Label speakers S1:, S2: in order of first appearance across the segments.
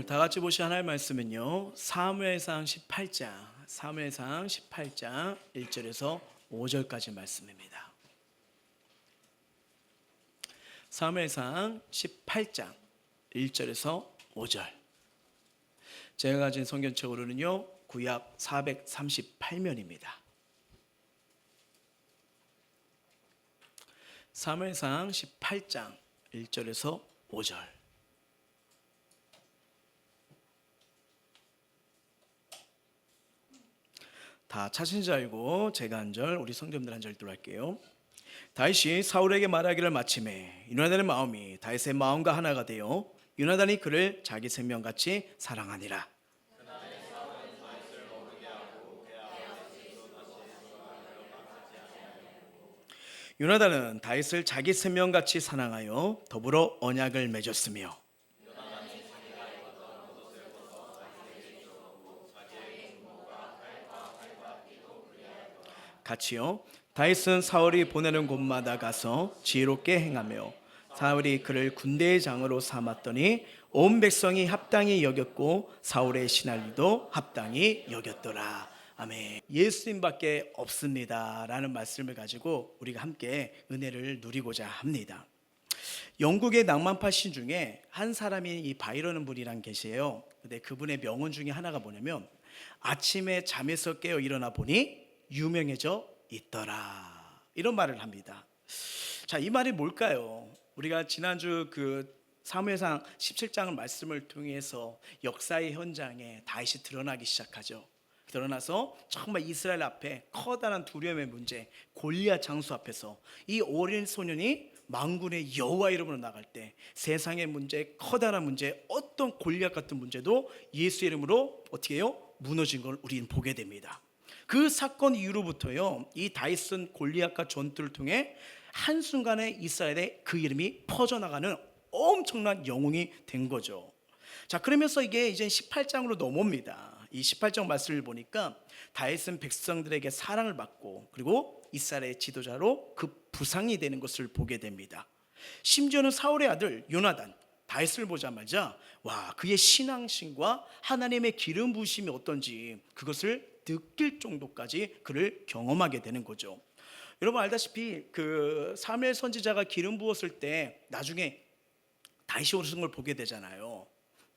S1: 오늘 다 같이 보실 하나님의 말씀은요, 사무엘상 18장 1절에서 5절까지 말씀입니다. 사무엘상 18장 1절에서 5절. 제가 가진 성경책으로는요, 구약 438면입니다. 사무엘상 18장 1절에서 5절. 다 찾으신 줄 알고 제가 한 절, 우리 성도님들 한 절 읽도록 할게요. 다윗이 사울에게 말하기를 마침에 요나단의 마음이 다윗의 마음과 하나가 되어 요나단이 그를 자기 생명같이 사랑하니라. 요나단은 다윗을 자기 생명같이 사랑하여 더불어 언약을 맺었으며 같이요, 다윗은 사울이 보내는 곳마다 가서 지혜롭게 행하며 사울이 그를 군대의 장으로 삼았더니 온 백성이 합당히 여겼고 사울의 시날리도 합당히 여겼더라. 아멘. 예수님밖에 없습니다 라는 말씀을 가지고 우리가 함께 은혜를 누리고자 합니다. 영국의 낭만파 시 중에 한 사람이 이 바이런 분이란 계세요. 근데 그분의 명언 중에 하나가 뭐냐면, 아침에 잠에서 깨어 일어나 보니 유명해져 있더라, 이런 말을 합니다. 자, 이 말이 뭘까요? 우리가 지난주 그 사무엘상 17장 말씀을 통해서 역사의 현장에 다윗이 드러나기 시작하죠. 드러나서 정말 이스라엘 앞에 커다란 두려움의 문제, 골리앗 장수 앞에서 이 어린 소년이 만군의 여호와 이름으로 나갈 때 세상의 문제, 커다란 문제, 어떤 골리앗 같은 문제도 예수의 이름으로 어떻게 해요? 무너진 걸 우리는 보게 됩니다. 그 사건 이후로부터요, 이 다윗은 골리앗과 전투를 통해 한순간에 이스라엘에 그 이름이 퍼져나가는 엄청난 영웅이 된 거죠. 자, 그러면서 이게 이제 18장으로 넘어옵니다. 이 18장 말씀을 보니까 다윗은 백성들에게 사랑을 받고 그리고 이스라엘의 지도자로 그 부상이 되는 것을 보게 됩니다. 심지어는 사울의 아들 요나단, 다윗을 보자마자 와, 그의 신앙심과 하나님의 기름 부으심이 어떤지 그것을 느낄 정도까지 그를 경험하게 되는 거죠. 여러분 알다시피 그 사무엘 선지자가 기름 부었을 때 나중에 다윗이 오르는 걸 보게 되잖아요.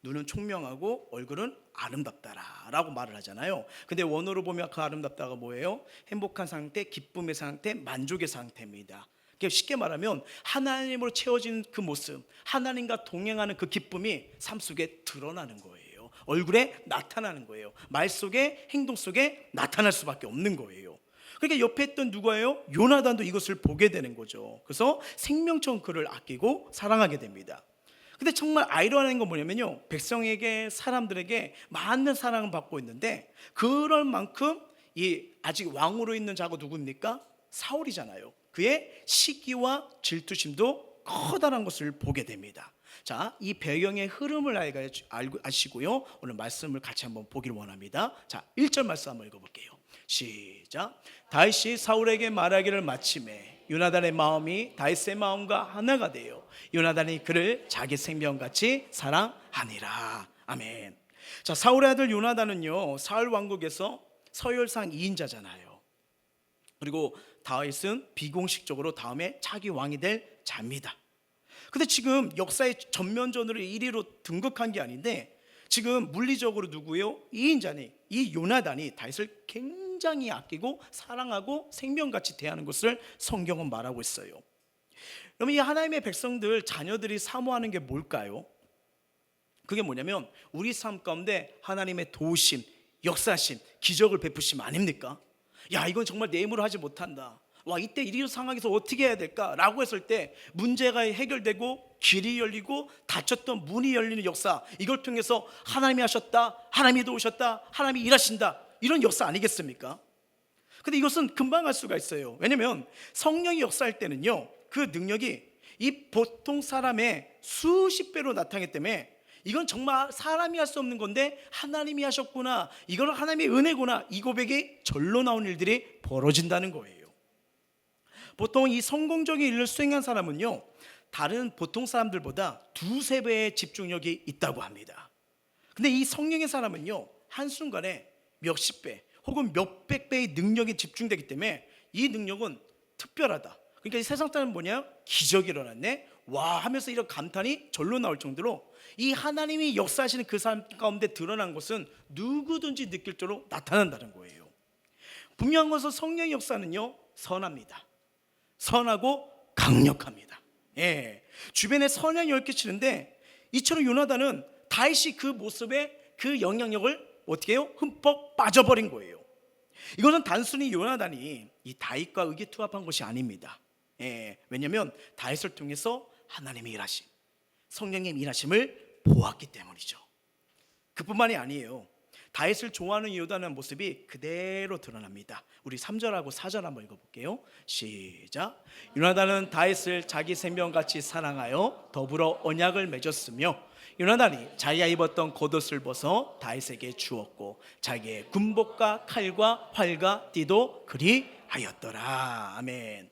S1: 눈은 총명하고 얼굴은 아름답다라 라고 말을 하잖아요. 근데 원어로 보면 그 아름답다가 뭐예요? 행복한 상태, 기쁨의 상태, 만족의 상태입니다. 쉽게 말하면 하나님으로 채워진 그 모습, 하나님과 동행하는 그 기쁨이 삶 속에 드러나는 거예요. 얼굴에 나타나는 거예요. 말 속에, 행동 속에 나타날 수밖에 없는 거예요. 그러니까 옆에 있던 누구예요? 요나단도 이것을 보게 되는 거죠. 그래서 생명처럼 그를 아끼고 사랑하게 됩니다. 근데 정말 아이러니한 건 뭐냐면요, 백성에게, 사람들에게 많은 사랑을 받고 있는데 그럴 만큼 이 아직 왕으로 있는 자가 누굽니까? 사울이잖아요. 그의 시기와 질투심도 커다란 것을 보게 됩니다. 자, 이 배경의 흐름을 아시고요, 오늘 말씀을 같이 한번 보기를 원합니다. 자, 1절 말씀 한번 읽어볼게요. 시작. 다윗이 사울에게 말하기를 마침에 요나단의 마음이 다윗의 마음과 하나가 되어 요나단이 그를 자기 생명같이 사랑하니라. 아멘. 자, 사울의 아들 요나단은요, 사울 왕국에서 서열상 2인자잖아요. 그리고 다윗은 비공식적으로 다음에 차기 왕이 될 자입니다. 근데 지금 역사의 전면전으로 1위로 등극한 게 아닌데 지금 물리적으로 누구예요? 2인자니 이 요나단이 다윗을 굉장히 아끼고 사랑하고 생명같이 대하는 것을 성경은 말하고 있어요. 그러면 이 하나님의 백성들, 자녀들이 사모하는 게 뭘까요? 그게 뭐냐면 우리 삶 가운데 하나님의 도우심, 역사심, 기적을 베푸심 아닙니까? 야, 이건 정말 내 힘으로 하지 못한다. 와, 이때 이런 상황에서 어떻게 해야 될까라고 했을 때 문제가 해결되고 길이 열리고 닫혔던 문이 열리는 역사, 이걸 통해서 하나님이 하셨다, 하나님이 도우셨다, 하나님이 일하신다, 이런 역사 아니겠습니까? 근데 이것은 금방 할 수가 있어요. 왜냐하면 성령이 역사할 때는요, 그 능력이 이 보통 사람의 수십 배로 나타나기 때문에 이건 정말 사람이 할 수 없는 건데 하나님이 하셨구나, 이건 하나님의 은혜구나, 이 고백이 절로 나오는 일들이 벌어진다는 거예요. 보통 이 성공적인 일을 수행한 사람은요, 다른 보통 사람들보다 두세 배의 집중력이 있다고 합니다. 근데 이 성령의 사람은요, 한순간에 몇십 배 혹은 몇백 배의 능력이 집중되기 때문에 이 능력은 특별하다. 그러니까 이 세상 사람은 뭐냐? 기적이 일어났네, 와 하면서 이런 감탄이 절로 나올 정도로 이 하나님이 역사하시는 그 사람 가운데 드러난 것은 누구든지 느낄 정도로 나타난다는 거예요. 분명한 것은 성령의 역사는요, 선합니다. 선하고 강력합니다. 예, 주변에 선한 열을 끼치는데 이처럼 요나단은 다윗이 그 모습에 그 영향력을 어떻게 해요? 흠뻑 빠져버린 거예요. 이것은 단순히 요나단이 이 다윗과 의기투합한 것이 아닙니다. 예, 왜냐하면 다윗을 통해서 하나님의 일하심, 성령의 일하심을 보았기 때문이죠. 그뿐만이 아니에요. 다윗을 좋아하는 요나단의 모습이 그대로 드러납니다. 우리 3절하고 4절 한번 읽어볼게요. 시작. 요나단은 다윗을 자기 생명같이 사랑하여 더불어 언약을 맺었으며 요나단이 자기가 입었던 겉옷을 벗어 다윗에게 주었고 자기의 군복과 칼과 활과 띠도 그리하였더라. 아멘.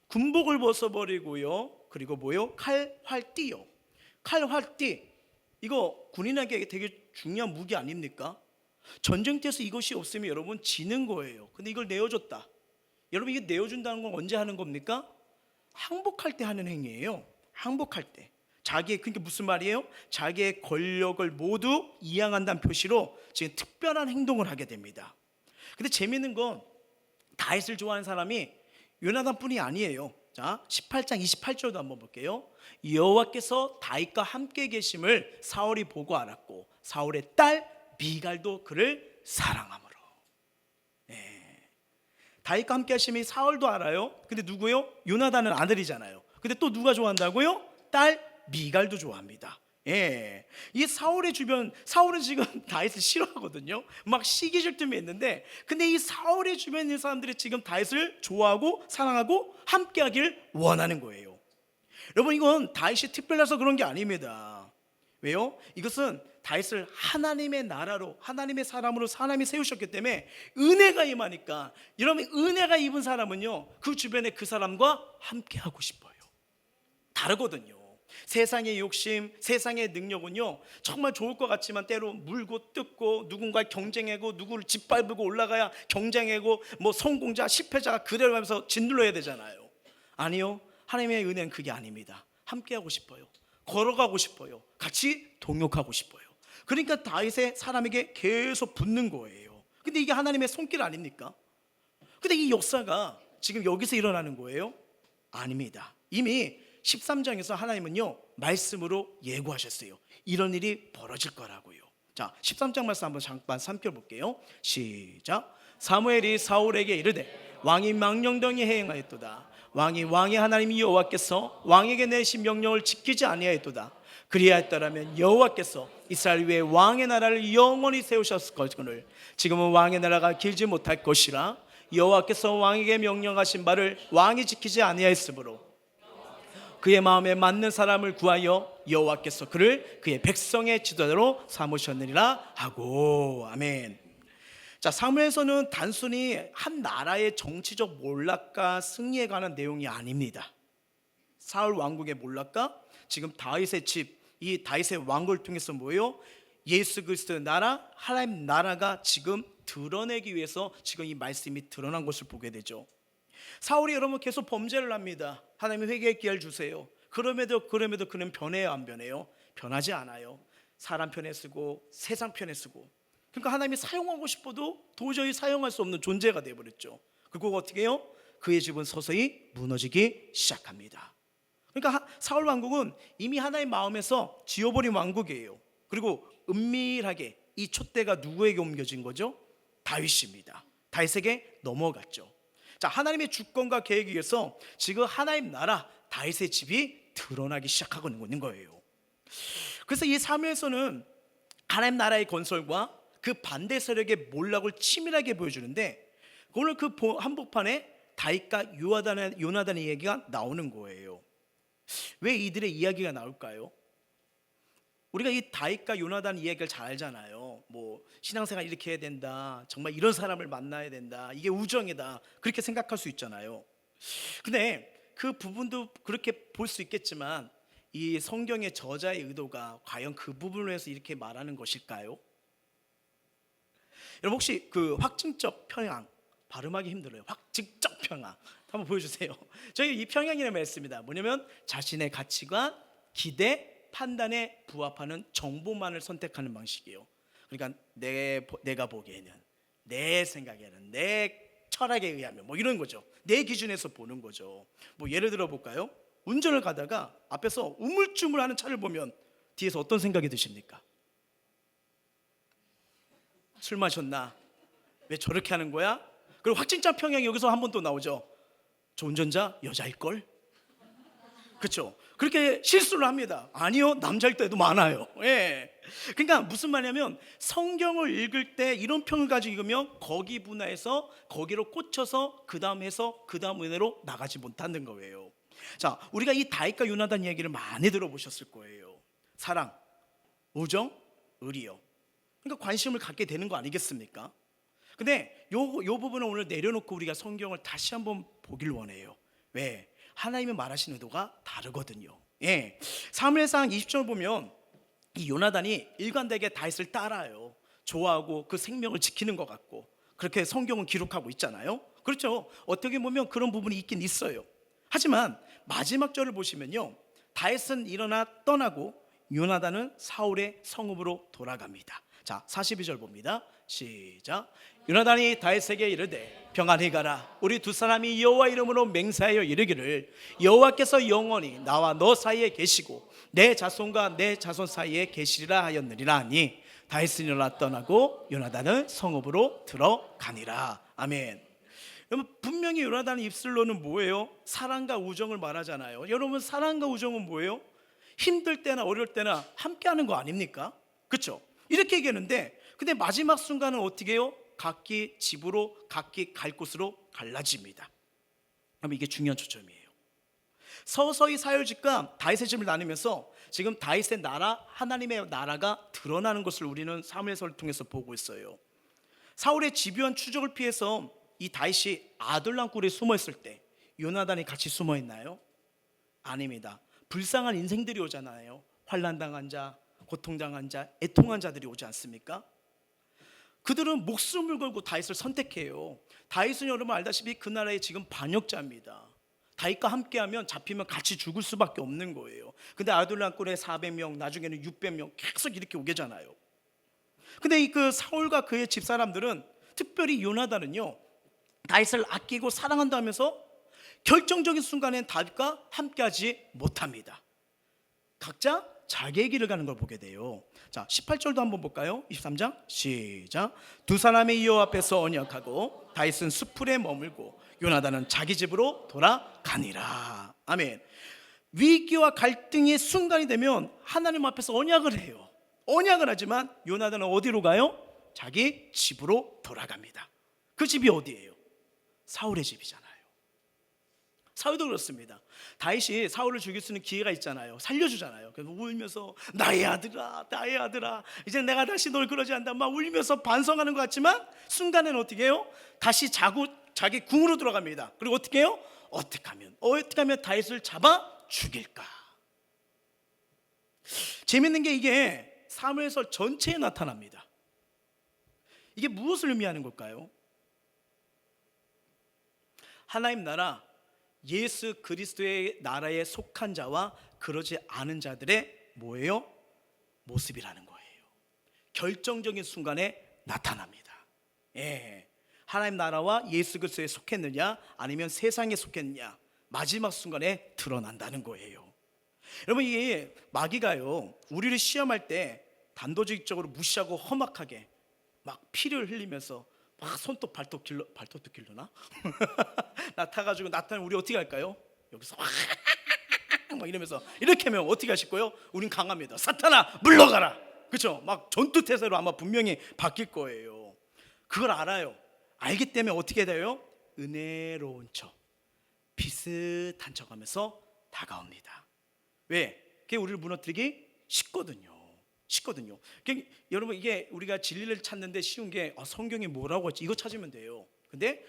S1: 군복을 벗어버리고요, 그리고 뭐요? 칼, 활, 띠요. 칼, 활, 띠, 이거 군인에게 되게 중요한 무기 아닙니까? 전쟁터에서 이것이 없으면 여러분 지는 거예요. 근데 이걸 내어줬다. 여러분, 이게 내어준다는 건 언제 하는 겁니까? 항복할 때 하는 행위예요. 항복할 때. 자기의, 그게 무슨 말이에요? 자기의 권력을 모두 이양한다는 표시로 지금 특별한 행동을 하게 됩니다. 근데 재미있는 건 다윗을 좋아하는 사람이 요나단뿐이 아니에요. 자, 18장 28절도 한번 볼게요. 여호와께서 다윗과 함께 계심을 사울이 보고 알았고 사울의 딸 미갈도 그를 사랑하므로. 네. 다윗과 함께 하심이 사울도 알아요. 근데 누구요? 요나단은 아들이잖아요. 근데 또 누가 좋아한다고요? 딸 미갈도 좋아합니다. 예, 이 사울의 주변, 사울은 지금 다윗을 싫어하거든요. 막 시기질 틈이 있는데, 근데 이 사울의 주변에 있는 사람들이 지금 다윗을 좋아하고 사랑하고 함께하길 원하는 거예요. 여러분, 이건 다윗이 특별해서 그런 게 아닙니다. 왜요? 이것은 다윗을 하나님의 나라로, 하나님의 사람으로 하나님이 세우셨기 때문에 은혜가 임하니까, 여러분, 은혜가 입은 사람은요, 그 주변에 그 사람과 함께하고 싶어요. 다르거든요. 세상의 욕심, 세상의 능력은요, 정말 좋을 것 같지만 때로 물고 뜯고 누군가 경쟁하고 누구를 짓밟고 올라가야 경쟁하고 뭐 성공자, 실패자가 그대로 가면서 짓눌러야 되잖아요. 아니요, 하나님의 은혜는 그게 아닙니다. 함께하고 싶어요. 걸어가고 싶어요. 같이 동역하고 싶어요. 그러니까 다윗의 사람에게 계속 붙는 거예요. 근데 이게 하나님의 손길 아닙니까? 근데 이 역사가 지금 여기서 일어나는 거예요? 아닙니다. 이미 13장에서 하나님은요, 말씀으로 예고하셨어요. 이런 일이 벌어질 거라고요. 자, 13장 말씀 한번 잠깐 살펴볼게요. 시작. 사무엘이 사울에게 이르되 왕이 망령되이 행하였도다. 왕이 왕의 하나님 여호와께서 왕에게 내신 명령을 지키지 아니하였도다. 그리하였더라면 여호와께서 이스라엘 위에 왕의 나라를 영원히 세우셨을 것을 지금은 왕의 나라가 길지 못할 것이라. 여호와께서 왕에게 명령하신 바를 왕이 지키지 아니하였으므로 그의 마음에 맞는 사람을 구하여 여호와께서 그를 그의 백성의 지도자로 삼으셨느니라 하고. 아멘. 자, 사무엘서는 단순히 한 나라의 정치적 몰락과 승리에 관한 내용이 아닙니다. 사울 왕국의 몰락과 지금 다윗의 집, 이 다윗의 왕국을 통해서 뭐예요? 예수 그리스도의 나라, 하나님 나라가 지금 드러내기 위해서 지금 이 말씀이 드러난 것을 보게 되죠. 사울이 여러분 계속 범죄를 합니다. 하나님 회개의 기회를 주세요. 그럼에도 그는 변해요, 안 변해요? 변하지 않아요. 사람 편에 쓰고 세상 편에 쓰고, 그러니까 하나님이 사용하고 싶어도 도저히 사용할 수 없는 존재가 되어버렸죠. 그리고 어떻게 해요? 그의 집은 서서히 무너지기 시작합니다. 그러니까 사울 왕국은 이미 하나님 마음에서 지워버린 왕국이에요. 그리고 은밀하게 이 촛대가 누구에게 옮겨진 거죠? 다윗입니다. 다윗에게 넘어갔죠. 자, 하나님의 주권과 계획에 의해서 지금 하나님 나라 다윗의 집이 드러나기 시작하고 있는 거예요. 그래서 이 사무엘서는 하나님 나라의 건설과 그 반대 세력의 몰락을 치밀하게 보여주는데, 오늘 그 한복판에 다윗과 요나단의 이야기가 나오는 거예요. 왜 이들의 이야기가 나올까요? 우리가 이 다윗과 요나단 이야기를 잘 알잖아요. 뭐 신앙생활 이렇게 해야 된다, 정말 이런 사람을 만나야 된다, 이게 우정이다, 그렇게 생각할 수 있잖아요. 근데 그 부분도 그렇게 볼 수 있겠지만 이 성경의 저자의 의도가 과연 그 부분을 해서 이렇게 말하는 것일까요? 여러분 혹시 그 확증적 평양, 발음하기 힘들어요. 확증적 평양 한번 보여주세요. 저희 이 평양이라는 말 했습니다. 뭐냐면 자신의 가치관, 기대, 판단에 부합하는 정보만을 선택하는 방식이에요. 그러니까 내가 보기에는, 내 생각에는, 내 철학에 의하면 뭐 이런 거죠. 내 기준에서 보는 거죠. 뭐 예를 들어 볼까요? 운전을 가다가 앞에서 우물쭈물하는 차를 보면 뒤에서 어떤 생각이 드십니까? 술 마셨나? 왜 저렇게 하는 거야? 그리고 확진자 평양이 여기서 한 번 또 나오죠. 저 운전자 여자일걸? 그렇죠? 그렇게 실수를 합니다. 아니요, 남자일 때도 많아요. 예. 그러니까 무슨 말이냐면 성경을 읽을 때 이런 평을 가지고 읽으면 거기 분야에서 거기로 꽂혀서 그 다음 해서 그 다음 은혜로 나가지 못하는 거예요. 자, 우리가 이 다윗과 요나단 이야기를 많이 들어보셨을 거예요. 사랑, 우정, 의리요. 그러니까 관심을 갖게 되는 거 아니겠습니까? 근데 요 부분을 오늘 내려놓고 우리가 성경을 다시 한번 보길 원해요. 왜? 하나님의 말하시는 의도가 다르거든요. 예. 사무엘상 20장을 보면 이 요나단이 일관되게 다윗을 따라요. 좋아하고 그 생명을 지키는 것 같고 그렇게 성경은 기록하고 있잖아요. 그렇죠? 어떻게 보면 그런 부분이 있긴 있어요. 하지만 마지막 절을 보시면요, 다윗은 일어나 떠나고 요나단은 사울의 성읍으로 돌아갑니다. 자, 42절 봅니다. 시작. 요나단이 다윗에게 이르되 평안히 가라. 우리 두 사람이 여호와 이름으로 맹세하여 이르기를 여호와께서 영원히 나와 너 사이에 계시고 내 자손과 내 자손 사이에 계시리라 하였느니라 하니 다윗은 일어나 떠나고 요나단은 성읍으로 들어가니라. 아멘. 여러분 분명히 요나단의 입술로는 뭐예요? 사랑과 우정을 말하잖아요. 여러분 사랑과 우정은 뭐예요? 힘들 때나 어려울 때나 함께하는 거 아닙니까? 그렇죠? 이렇게 얘기하는데 근데 마지막 순간은 어떻게 해요? 각기 집으로 각기 갈 곳으로 갈라집니다. 그럼 이게 중요한 초점이에요. 서서히 사열집과 다윗의 집을 나누면서 지금 다윗의 나라, 하나님의 나라가 드러나는 것을 우리는 사무엘서를 통해서 보고 있어요. 사울의 집요한 추적을 피해서 이 다윗이 아둘람 굴에 숨어 있을 때 요나단이 같이 숨어 있나요? 아닙니다. 불쌍한 인생들이 오잖아요. 환난당한 자, 고통당한 자, 애통한 자들이 오지 않습니까? 그들은 목숨을 걸고 다윗을 선택해요. 다윗은 여러분 알다시피 그 나라의 지금 반역자입니다. 다윗과 함께하면 잡히면 같이 죽을 수밖에 없는 거예요. 근데 아둘람 굴에 400명, 나중에는 600명 계속 이렇게 오게잖아요. 근데 그 사울과 그의 집사람들은 특별히 요나단은요, 다윗을 아끼고 사랑한다 하면서 결정적인 순간엔 다윗과 함께하지 못합니다. 각자 자기의 길을 가는 걸 보게 돼요. 자, 18절도 한번 볼까요? 23장 시작. 두 사람이 여호와 앞에서 언약하고 다윗은 수풀에 머물고 요나단은 자기 집으로 돌아가니라. 아멘. 위기와 갈등의 순간이 되면 하나님 앞에서 언약을 해요. 언약을 하지만 요나단은 어디로 가요? 자기 집으로 돌아갑니다. 그 집이 어디예요? 사울의 집이잖아요. 사울도 그렇습니다. 다윗이 사울을 죽일 수 있는 기회가 있잖아요. 살려주잖아요. 그래서 울면서 나의 아들아, 나의 아들아, 이제 내가 다시 널 그러지 않는다 막 울면서 반성하는 것 같지만 순간에는 어떻게 해요? 다시 자기 궁으로 들어갑니다. 그리고 어떻게 해요? 어떻게 하면 다윗을 잡아 죽일까? 재밌는 게 이게 사무엘서 전체에 나타납니다. 이게 무엇을 의미하는 걸까요? 하나님 나라, 예수 그리스도의 나라에 속한 자와 그러지 않은 자들의 뭐예요? 모습이라는 거예요. 결정적인 순간에 나타납니다. 예. 하나님 나라와 예수 그리스도에 속했느냐 아니면 세상에 속했느냐 마지막 순간에 드러난다는 거예요. 여러분 이게 마귀가요 우리를 시험할 때 단도직입적으로 무시하고 험악하게 막 피를 흘리면서 막 손톱 발톱도 길러나? 나타가지고 나타나면 우리 어떻게 할까요? 여기서 막 이러면서 이렇게 하면 어떻게 하실 거예요? 우린 강합니다. 사탄아 물러가라. 그렇죠? 막 전투태세로 아마 분명히 바뀔 거예요. 그걸 알아요. 알기 때문에 어떻게 돼요? 은혜로운 척, 비슷한 척하면서 다가옵니다. 왜? 그게 우리를 무너뜨리기 쉽거든요. 여러분 이게 우리가 진리를 찾는데 쉬운 게 성경이 뭐라고 했지? 이거 찾으면 돼요. 근데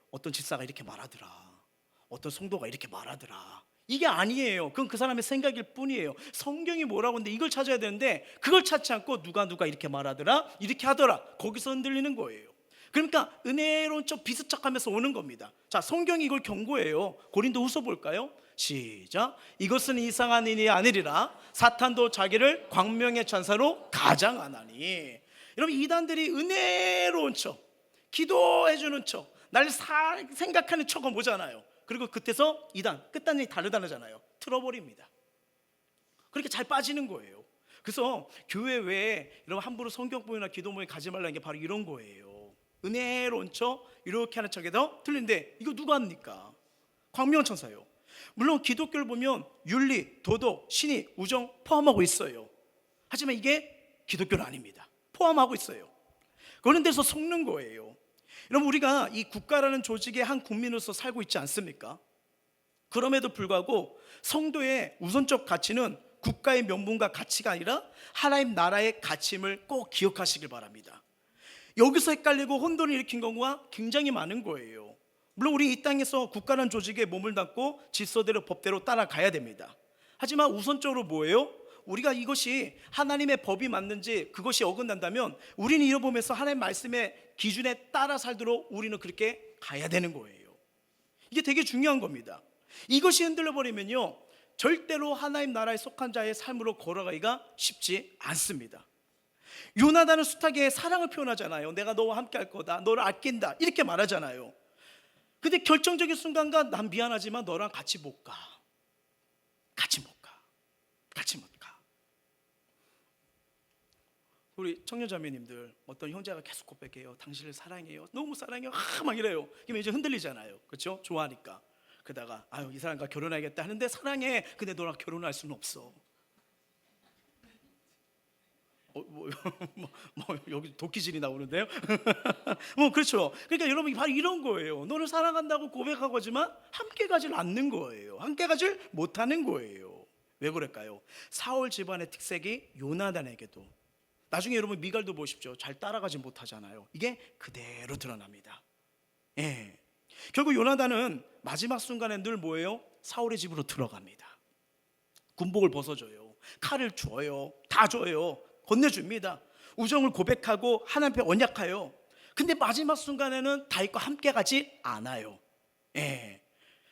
S1: 어떤 집사가 이렇게 말하더라, 어떤 성도가 이렇게 말하더라, 이게 아니에요. 그건 그 사람의 생각일 뿐이에요. 성경이 뭐라고 하는데 이걸 찾아야 되는데 그걸 찾지 않고 누가 이렇게 말하더라, 이렇게 하더라, 거기서 흔들리는 거예요. 그러니까 은혜로운 척 비슷착하면서 오는 겁니다. 자, 성경이 이걸 경고해요. 고린도후서 볼까요? 시작. 이것은 이상한 일이 아니리라. 사탄도 자기를 광명의 천사로 가장하나니. 여러분, 이단들이 은혜로운 척, 기도해주는 척, 날 생각하는 척은 뭐잖아요. 그리고 그때서 이단 끝단이 다르다잖아요. 틀어버립니다. 그렇게 잘 빠지는 거예요. 그래서 교회 외에 여러분 함부로 성경 모임이나 기도 모임 가지 말라는 게 바로 이런 거예요. 은혜로운 척 이렇게 하는 척에도 틀린데 이거 누가 합니까? 광명천사요. 물론 기독교를 보면 윤리, 도덕, 신의, 우정 포함하고 있어요. 하지만 이게 기독교는 아닙니다. 포함하고 있어요. 그런 데서 속는 거예요. 여러분, 우리가 이 국가라는 조직의 한 국민으로서 살고 있지 않습니까? 그럼에도 불구하고 성도의 우선적 가치는 국가의 명분과 가치가 아니라 하나님 나라의 가치임을 꼭 기억하시길 바랍니다. 여기서 헷갈리고 혼돈을 일으킨 경우가 굉장히 많은 거예요. 물론 우리 이 땅에서 국가라는 조직에 몸을 담고 질서대로 법대로 따라가야 됩니다. 하지만 우선적으로 뭐예요? 우리가 이것이 하나님의 법이 맞는지 그것이 어긋난다면 우리는 잃어보면서 하나님 말씀의 기준에 따라 살도록 우리는 그렇게 가야 되는 거예요. 이게 되게 중요한 겁니다. 이것이 흔들려 버리면요, 절대로 하나님 나라에 속한 자의 삶으로 걸어가기가 쉽지 않습니다. 요나단은 숱하게 사랑을 표현하잖아요. 내가 너와 함께 할 거다, 너를 아낀다, 이렇게 말하잖아요. 근데 결정적인 순간간 난 미안하지만 너랑 같이 못 가. 같이 못 가. 우리 청년자매님들, 어떤 형제가 계속 고백해요. 당신을 사랑해요. 너무 사랑해요. 막 이래요. 그러면 이제 흔들리잖아요. 그렇죠? 좋아하니까. 그러다가 아유, 이 사람과 결혼해야겠다 하는데 사랑해. 근데 너랑 결혼할 수는 없어. 여기 도끼질이 나오는데요. 그렇죠. 그러니까 여러분, 바로 이런 거예요. 너를 사랑한다고 고백하고 하지만 함께 가질 않는 거예요. 함께 가질 못하는 거예요. 왜 그럴까요? 사울 집안의 특색이 요나단에게도, 나중에 여러분 미갈도 보십시오. 잘 따라가지 못하잖아요. 이게 그대로 드러납니다. 예. 결국 요나단은 마지막 순간에 늘 뭐예요? 사울의 집으로 들어갑니다. 군복을 벗어줘요. 칼을 줘요. 다 줘요. 건네줍니다. 우정을 고백하고 하나님 앞에 언약하여. 근데 마지막 순간에는 다윗과 함께 가지 않아요. 예.